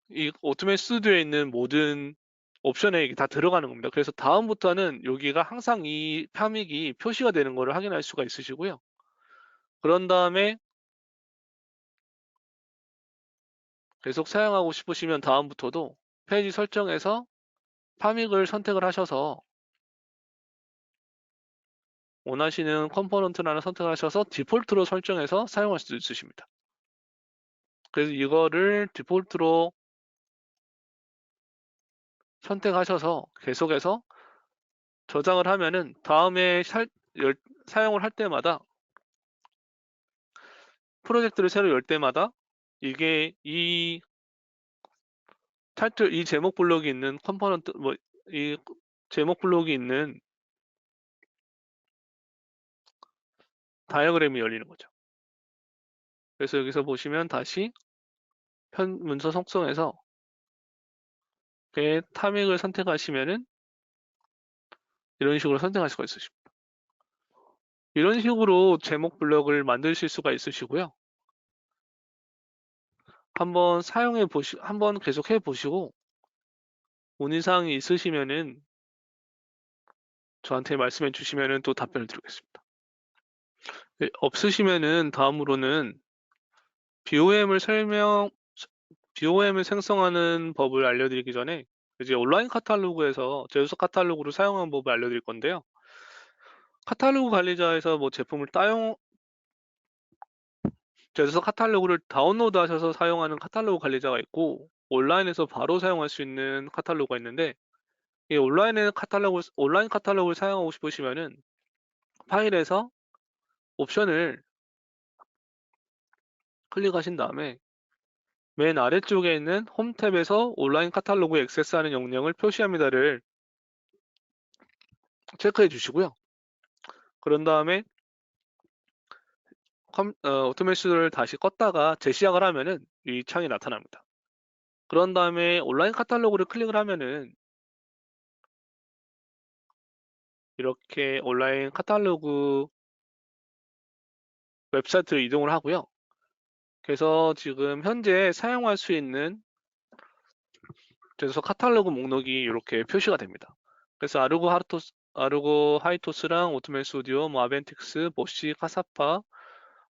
S1: 이 오토메이션 스튜디오에 있는 모든 옵션에 이게 다 들어가는 겁니다. 그래서 다음부터는 여기가 항상 이 파믹이 표시가 되는 거를 확인할 수가 있으시고요. 그런 다음에 계속 사용하고 싶으시면 다음부터도 페이지 설정에서 파믹을 선택을 하셔서 원하시는 컴포넌트를 하나 선택을 하셔서 디폴트로 설정해서 사용할 수 있으십니다. 그래서 이거를 디폴트로 선택하셔서 계속해서 저장을 하면은 다음에 사용을 할 때마다 프로젝트를 새로 열 때마다 이게 이 타이틀 이 제목 블록이 있는 컴포넌트 이 제목 블록이 있는 다이어그램이 열리는 거죠. 그래서 여기서 보시면 다시 문서 속성에서 타믹을 선택하시면은 이런 식으로 선택할 수가 있으십니다. 이런 식으로 제목 블록을 만드실 수가 있으시고요. 한번 한번 계속 해보시고 문의사항이 있으시면은 저한테 말씀해 주시면은 또 답변을 드리겠습니다. 네, 없으시면은 다음으로는 BOM을 생성하는 법을 알려드리기 전에 이제 온라인 카탈로그에서 제조사 카탈로그를 사용하는 법을 알려드릴 건데요. 카탈로그 관리자에서 뭐 제품을 제조사 카탈로그를 다운로드 하셔서 사용하는 카탈로그 관리자가 있고 온라인에서 바로 사용할 수 있는 카탈로그가 있는데 이 온라인 카탈로그를 사용하고 싶으시면은 파일에서 옵션을 클릭하신 다음에 맨 아래쪽에 있는 홈 탭에서 온라인 카탈로그에 액세스하는 영역을 표시합니다를 체크해 주시고요. 그런 다음에 오토메이션을 다시 껐다가 재시작을 하면은 이 창이 나타납니다. 그런 다음에 온라인 카탈로그를 클릭을 하면은 이렇게 온라인 카탈로그 웹사이트로 이동을 하고요. 그래서 지금 현재 사용할 수 있는 제조사 카탈로그 목록이 이렇게 표시가 됩니다. 그래서 아르고 하이토스랑 오토메 스튜디오, 뭐 아벤틱스, 보시, 카사파,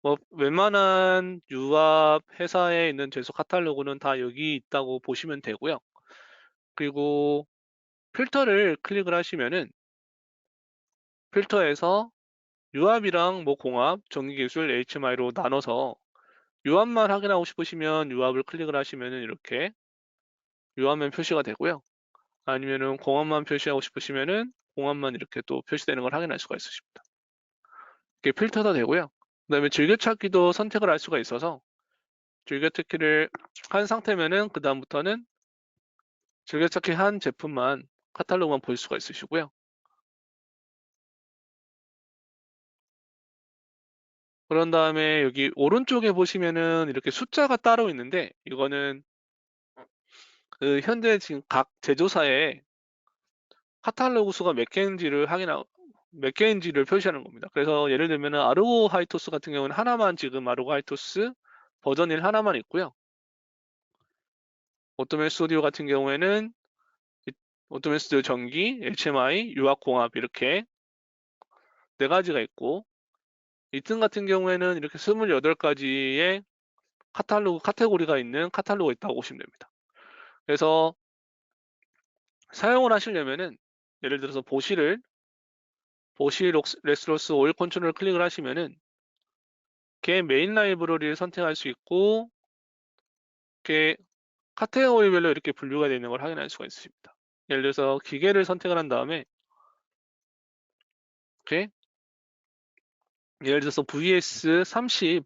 S1: 뭐 웬만한 유압 회사에 있는 제조 카탈로그는 다 여기 있다고 보시면 되고요. 그리고 필터를 클릭을 하시면은 필터에서 유압이랑 뭐 공압, 전기기술, HMI로 나눠서 유압만 확인하고 싶으시면 유압을 클릭을 하시면은 이렇게 유압만 표시가 되고요. 아니면은 공압만 표시하고 싶으시면은 공압만 이렇게 또 표시되는 걸 확인할 수가 있으십니다. 이렇게 필터도 되고요. 그다음에 즐겨찾기도 선택을 할 수가 있어서 즐겨찾기를 한 상태면은 그 다음부터는 즐겨찾기 한 제품만 카탈로그만 볼 수가 있으시고요. 그런 다음에 여기 오른쪽에 보시면은 이렇게 숫자가 따로 있는데 이거는 그 현재 지금 각 제조사의 카탈로그 수가 몇 개인지를 표시하는 겁니다. 그래서 예를 들면 아르고 하이토스 같은 경우는 하나만 지금 아르고 하이토스 버전 1 하나만 있고요. 오토메 스튜디오 같은 경우에는 오토메 스튜디오 전기, HMI, 유압공합 이렇게 네 가지가 있고 이튼 같은 경우에는 이렇게 28가지의 카테고리가 있는 카탈로그가 있다고 보시면 됩니다. 그래서 사용을 하시려면은 예를 들어서 보시 레스로스 오일 컨트롤 클릭을 하시면은 걔 메인 라이브러리를 선택할 수 있고 걔 카테고리별로 이렇게 분류가 되어 있는 걸 확인할 수가 있습니다. 예를 들어서 기계를 선택을 한 다음에 이렇게 예를 들어서 VS30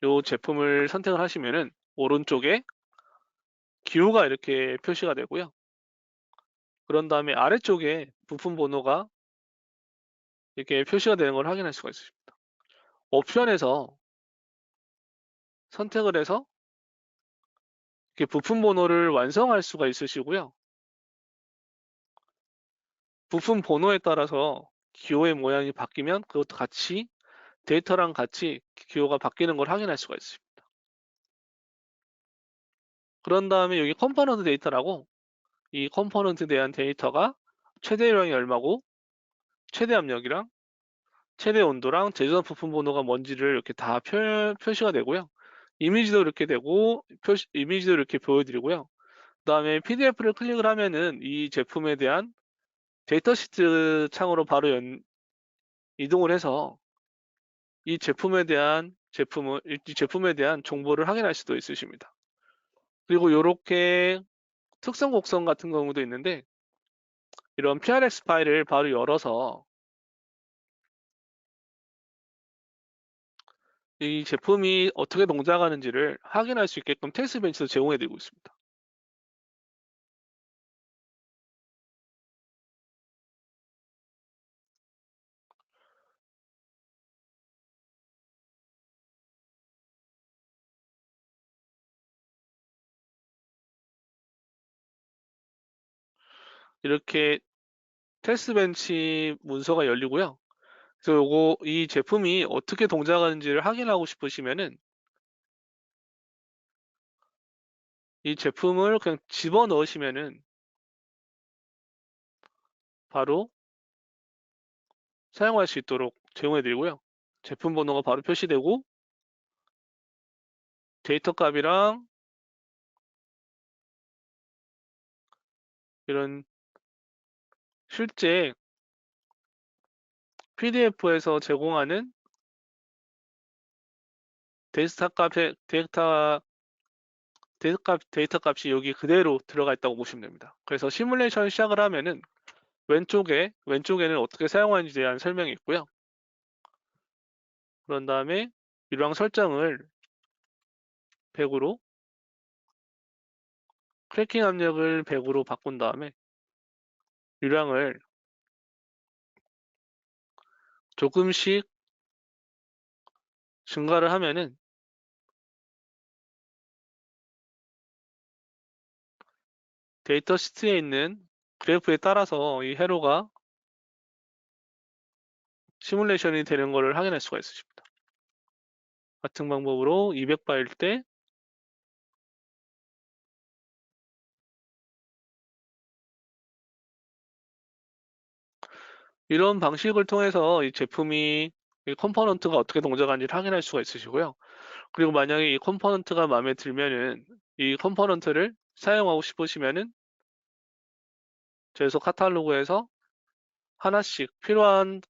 S1: 요 제품을 선택을 하시면은 오른쪽에 기호가 이렇게 표시가 되고요. 그런 다음에 아래쪽에 부품 번호가 이렇게 표시가 되는 걸 확인할 수가 있습니다. 옵션에서 선택을 해서 이렇게 부품 번호를 완성할 수가 있으시고요. 부품 번호에 따라서 기호의 모양이 바뀌면 그것도 같이 데이터랑 같이 기호가 바뀌는 걸 확인할 수가 있습니다. 그런 다음에 여기 컴포넌트 데이터라고 이 컴포넌트에 대한 데이터가 최대량이 얼마고 최대 압력이랑 최대 온도랑 제조한 부품 번호가 뭔지를 이렇게 다 표시가 되고요. 이미지도 이렇게 되고 이미지도 이렇게 보여드리고요. 그다음에 PDF를 클릭을 하면은 이 제품에 대한 데이터 시트 창으로 바로 이동을 해서 이 제품에 대한 정보를 확인할 수도 있으십니다. 그리고 이렇게 특성 곡선 같은 경우도 있는데 이런 PRX 파일을 바로 열어서 이 제품이 어떻게 동작하는지를 확인할 수 있게끔 테스트 벤치도 제공해 드리고 있습니다. 이렇게 테스트 벤치 문서가 열리고요. 그래서 이 제품이 어떻게 동작하는지를 확인하고 싶으시면은 이 제품을 그냥 집어 넣으시면은 바로 사용할 수 있도록 제공해 드리고요. 제품 번호가 바로 표시되고 데이터 값이랑 이런 실제 PDF에서 제공하는 데이터 값이 여기 그대로 들어가 있다고 보시면 됩니다. 그래서 시뮬레이션 시작을 하면은 왼쪽에는 어떻게 사용하는지에 대한 설명이 있고요. 그런 다음에 유랑 설정을 100으로 크래킹 압력을 100으로 바꾼 다음에 유량을 조금씩 증가를 하면은 데이터 시트에 있는 그래프에 따라서 이 회로가 시뮬레이션이 되는 것을 확인할 수가 있으십니다. 같은 방법으로 200바일 때 이런 방식을 통해서 이 제품이 이 컴포넌트가 어떻게 동작하는지를 확인할 수가 있으시고요. 그리고 만약에 이 컴포넌트가 마음에 들면은 이 컴포넌트를 사용하고 싶으시면은 제소 카탈로그에서 하나씩 필요한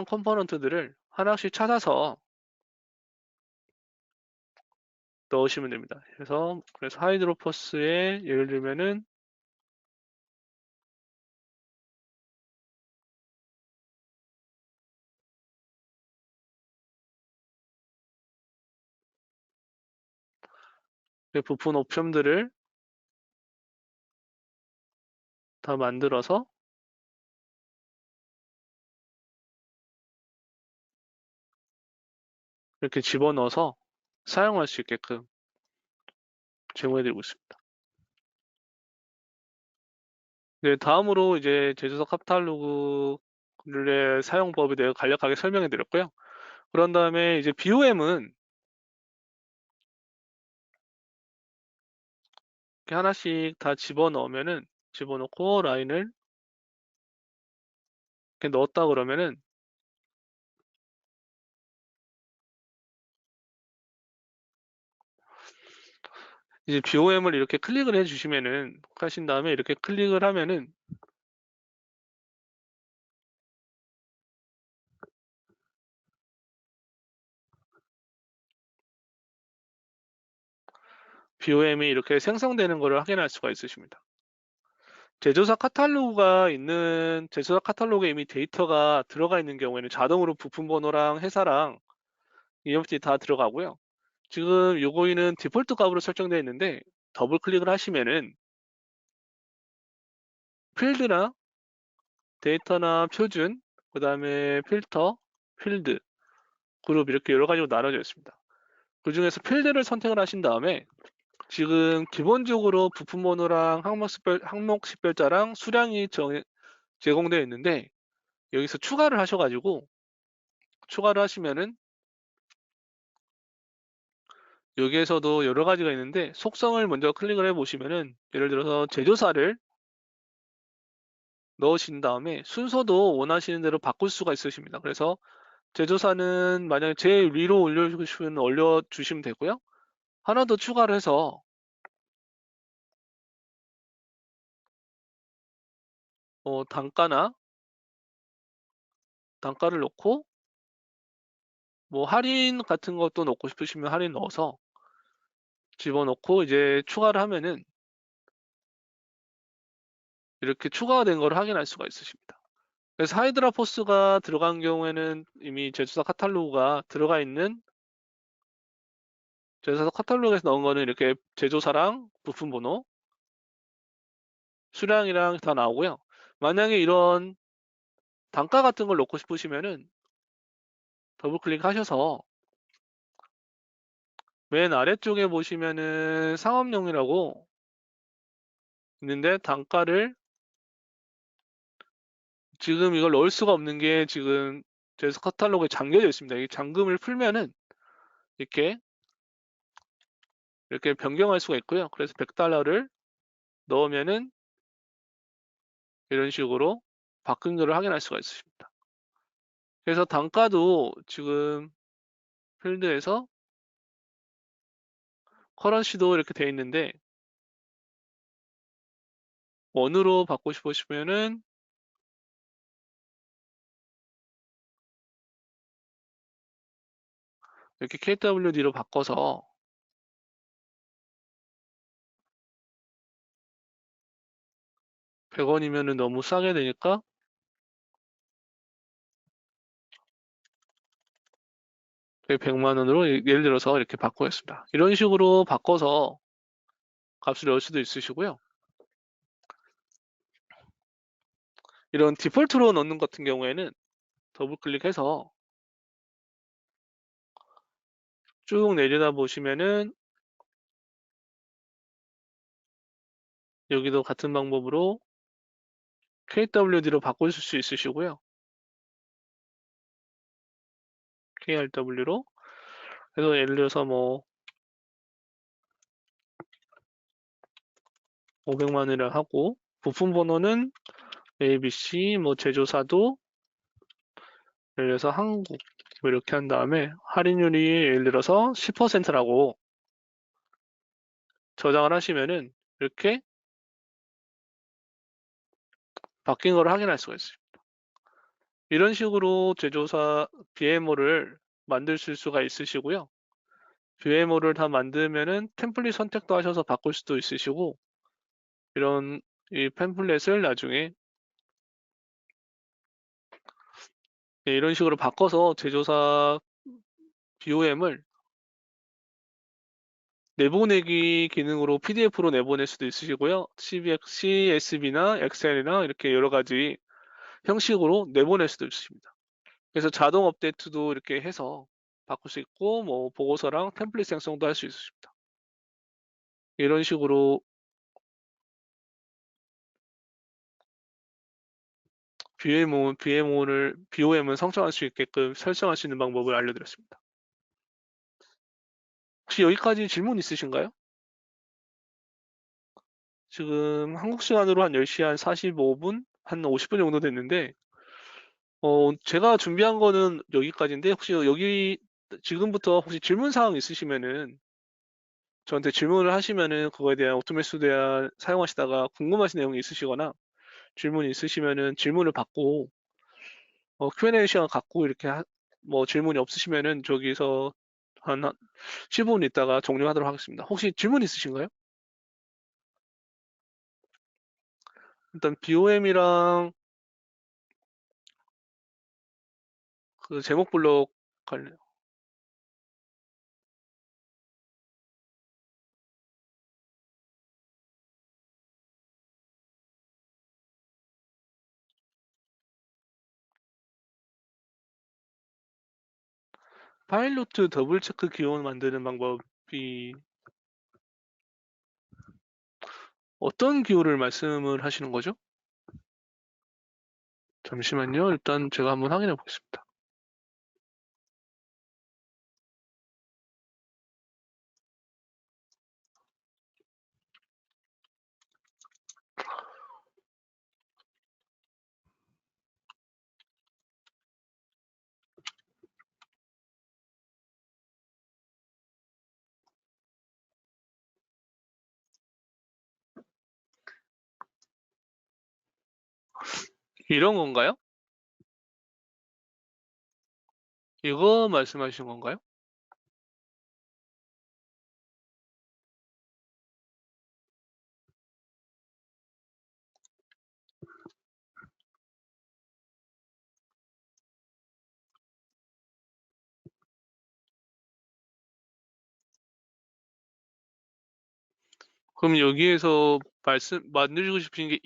S1: 컴포넌트들을 하나씩 찾아서 넣으시면 됩니다. 그래서 하이드로퍼스에 예를 들면은 그 부품 옵션들을 다 만들어서 이렇게 집어넣어서 사용할 수 있게끔 제공해드리고 있습니다. 네, 다음으로 이제 제조사 카탈로그의 사용법에 대해 간략하게 설명해 드렸고요. 그런 다음에 이제 BOM은 이렇게 하나씩 다 집어넣고 라인을 이렇게 넣었다 그러면은 이제 BOM을 이렇게 클릭을 해주시면은, 하신 다음에 이렇게 클릭을 하면은, BOM이 이렇게 생성되는 것을 확인할 수가 있으십니다. 제조사 카탈로그에 이미 데이터가 들어가 있는 경우에는 자동으로 부품 번호랑 회사랑 EFT 다 들어가고요. 지금 요거는 디폴트 값으로 설정되어 있는데 더블 클릭을 하시면은 필드나 데이터나 표준, 그 다음에 필터, 필드, 그룹 이렇게 여러 가지로 나눠져 있습니다. 그 중에서 필드를 선택을 하신 다음에 지금 기본적으로 부품 번호랑 항목 식별자랑 수량이 제공되어 있는데 여기서 추가를 하셔가지고 추가를 하시면은 여기에서도 여러 가지가 있는데 속성을 먼저 클릭을 해 보시면은 예를 들어서 제조사를 넣으신 다음에 순서도 원하시는 대로 바꿀 수가 있으십니다. 그래서 제조사는 만약에 제일 위로 올려주시면 올려주시면 되고요. 하나 더 추가를 해서 단가를 넣고 뭐 할인 같은 것도 넣고 싶으시면 할인 넣어서 집어넣고 이제 추가를 하면은 이렇게 추가가 된 걸 확인할 수가 있으십니다. 그래서 하이드라 포스가 들어간 경우에는 이미 제조사 카탈로그가 들어가 있는 제조사 카탈로그에서 넣은 거는 이렇게 제조사랑 부품 번호, 수량이랑 다 나오고요. 만약에 이런 단가 같은 걸 넣고 싶으시면은 더블 클릭하셔서 맨 아래쪽에 보시면은 상업용이라고 있는데 단가를 지금 이걸 넣을 수가 없는 게 지금 제조사 카탈로그에 잠겨져 있습니다. 이 잠금을 풀면은 이렇게 변경할 수가 있고요. 그래서 100달러를 넣으면은 이런 식으로 바뀐 거를 확인할 수가 있으십니다. 그래서 단가도 지금 필드에서 커런시도 이렇게 돼 있는데 원으로 받고 싶으시면은 이렇게 KWD로 바꿔서 100원이면은 너무 싸게 되니까 100만 원으로 예를 들어서 이렇게 바꾸겠습니다. 이런 식으로 바꿔서 값을 넣을 수도 있으시고요. 이런 디폴트로 넣는 같은 경우에는 더블 클릭해서 쭉 내려다 보시면은 여기도 같은 방법으로 KWD로 바꾸실 수 있으시고요. KRW로. 그래서 예를 들어서 뭐 500만 원이라 하고 부품 번호는 ABC 뭐 제조사도 예를 들어서 한국 뭐 이렇게 한 다음에 할인율이 예를 들어서 10%라고 저장을 하시면은 이렇게 바뀐 걸 확인할 수가 있어요. 이런 식으로 제조사 BMO를 만드실 수가 있으시고요. BMO를 다 만들면은 템플릿 선택도 하셔서 바꿀 수도 있으시고 이런 이 템플릿을 나중에 이런 식으로 바꿔서 제조사 BOM을 내보내기 기능으로 PDF로 내보낼 수도 있으시고요. CSV나 엑셀이나 이렇게 여러 가지 형식으로 내보낼 수도 있습니다. 그래서 자동 업데이트도 이렇게 해서 바꿀 수 있고 뭐 보고서랑 템플릿 생성도 할 수 있습니다. 이런 식으로 BOM을 성장할 수 있게끔 설정할 수 있는 방법을 알려드렸습니다. 혹시 여기까지 질문 있으신가요? 지금 한국 시간으로 한 10시 한 45분, 한 50분 정도 됐는데 제가 준비한 거는 여기까지인데 혹시 여기 지금부터 혹시 질문 사항 있으시면은 저한테 질문을 하시면은 그거에 대한 오토메스 대한 사용하시다가 궁금하신 내용이 있으시거나 질문이 있으시면은 질문을 받고 Q&A 시간 갖고 이렇게 뭐 질문이 없으시면은 저기서 한 15분 있다가 종료하도록 하겠습니다. 혹시 질문 있으신가요? 일단 BOM이랑 그 제목 블록 관련 파일로트 더블 체크 기원 만드는 방법이 어떤 기호를 말씀을 하시는 거죠? 잠시만요. 일단 제가 한번 확인해 보겠습니다. 이런 건가요? 이거 말씀하시는 건가요? 그럼 여기에서 만들고 싶으신 게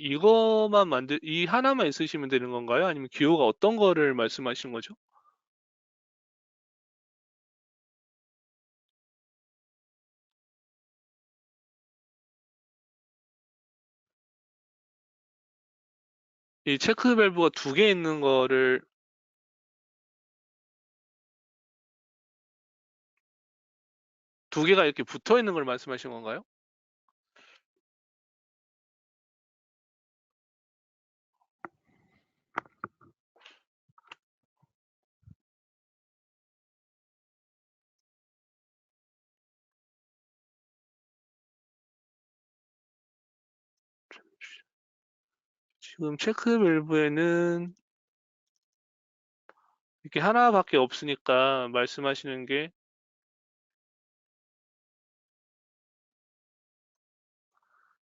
S1: 이 하나만 있으시면 되는 건가요? 아니면 기호가 어떤 거를 말씀하시는 거죠? 이 체크 밸브가 두 개 있는 거를 두 개가 이렇게 붙어 있는 걸 말씀하시는 건가요? 지금 체크 밸브에는 이렇게 하나밖에 없으니까 말씀하시는 게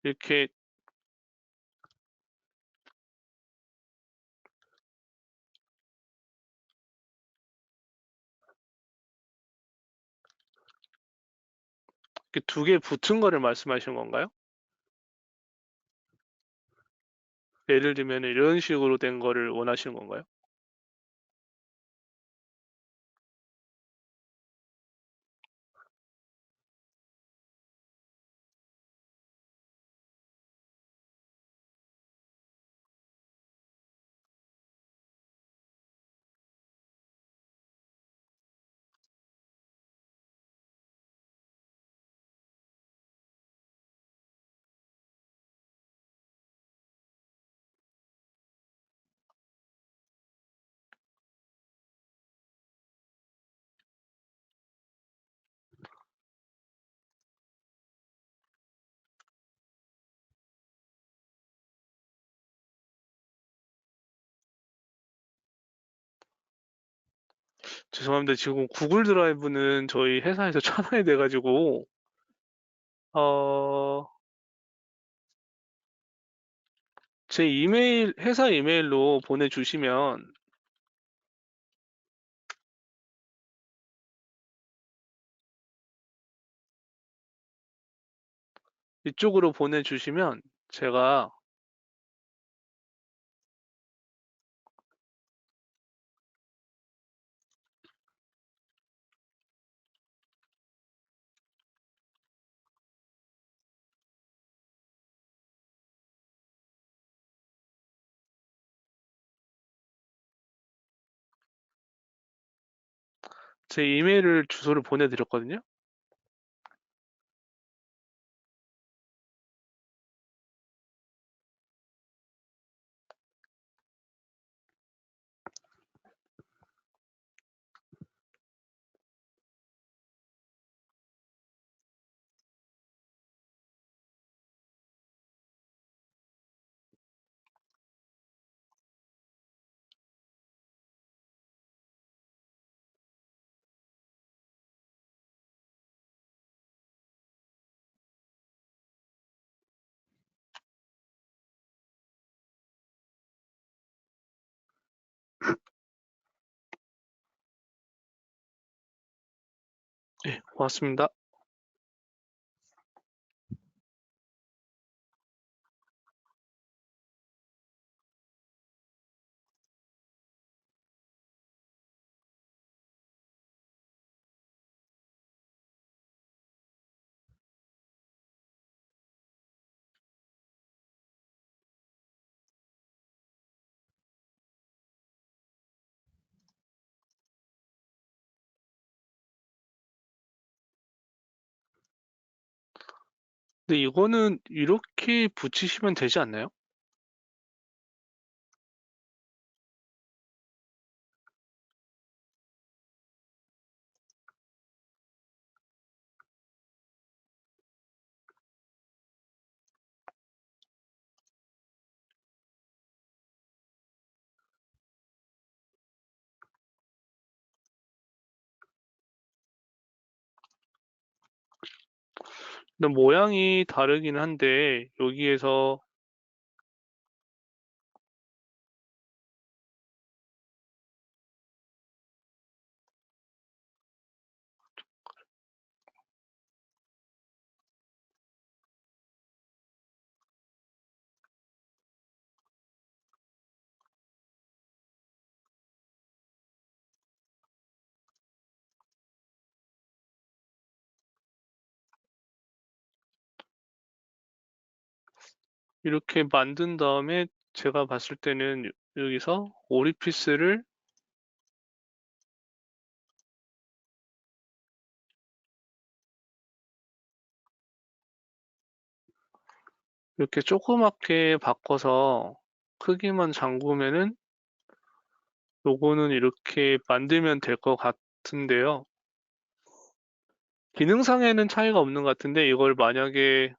S1: 이렇게 두 개 붙은 거를 말씀하시는 건가요? 예를 들면 이런 식으로 된 거를 원하시는 건가요? 죄송합니다. 지금 구글 드라이브는 저희 회사에서 천원이 돼가지고 어, 제 회사 이메일로 보내주시면 이쪽으로 보내주시면 제가 제 이메일 주소를 보내드렸거든요. 네, 고맙습니다. 근데 이거는 이렇게 붙이시면 되지 않나요? 근데 모양이 다르긴 한데 여기에서 이렇게 만든 다음에 제가 봤을 때는 여기서 오리피스를 이렇게 조그맣게 바꿔서 크기만 잠그면은 요거는 이렇게 만들면 될 것 같은데요. 기능상에는 차이가 없는 것 같은데 이걸 만약에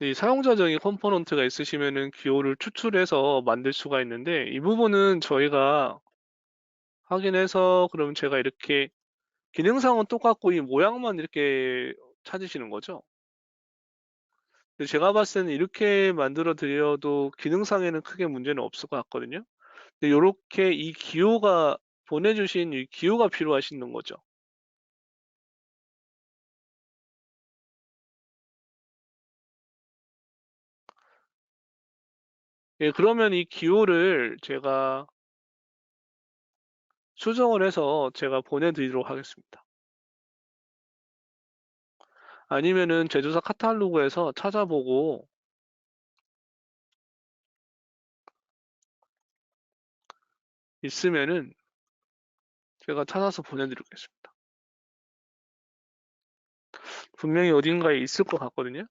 S1: 이 사용자적인 컴포넌트가 있으시면은 기호를 추출해서 만들 수가 있는데 이 부분은 저희가 확인해서 그럼 제가 이렇게 기능상은 똑같고 이 모양만 이렇게 찾으시는 거죠? 근데 제가 봤을 때는 이렇게 만들어 드려도 기능상에는 크게 문제는 없을 것 같거든요. 근데 요렇게 이 기호가 보내주신 이 기호가 필요하신 거죠. 예, 그러면 이 기호를 제가 수정을 해서 제가 보내드리도록 하겠습니다. 아니면은 제조사 카탈로그에서 찾아보고 있으면은 제가 찾아서 보내드리겠습니다. 분명히 어딘가에 있을 것 같거든요.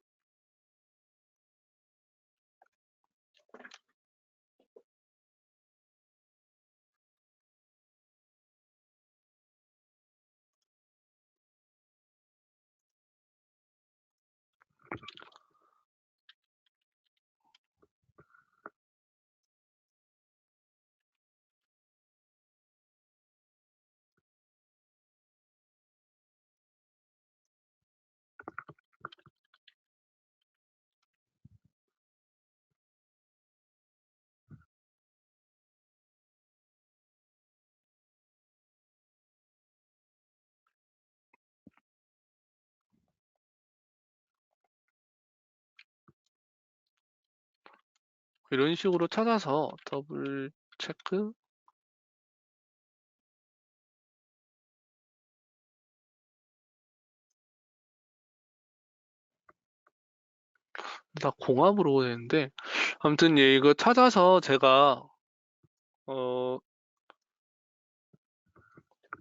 S1: 이런 식으로 찾아서 더블 체크 다 공합으로 되는데 아무튼 예, 이거 찾아서 제가 어,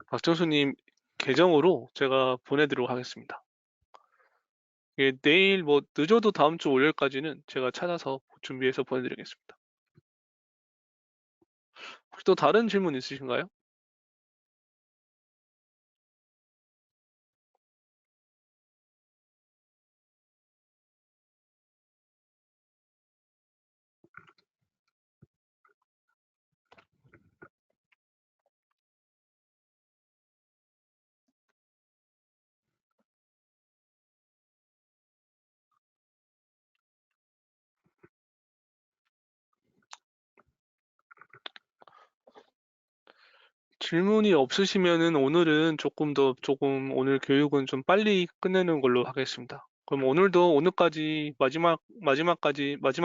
S1: 박정수님 계정으로 제가 보내드리도록 하겠습니다. 예, 내일 뭐 늦어도 다음 주 월요일까지는 제가 찾아서 준비해서 보내드리겠습니다. 혹시 또 다른 질문 있으신가요? 질문이 없으시면은 오늘은 조금 오늘 교육은 좀 빨리 끝내는 걸로 하겠습니다. 그럼 오늘도 오늘까지 마지막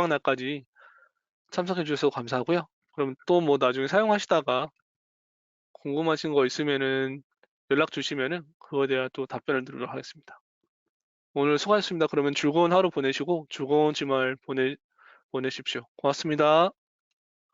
S1: 날까지 참석해 주셔서 감사하고요. 그럼 또 뭐 나중에 사용하시다가 궁금하신 거 있으면은 연락 주시면은 그거에 대한 또 답변을 드리도록 하겠습니다. 오늘 수고하셨습니다. 그러면 즐거운 하루 보내시고 즐거운 주말 보내십시오. 고맙습니다.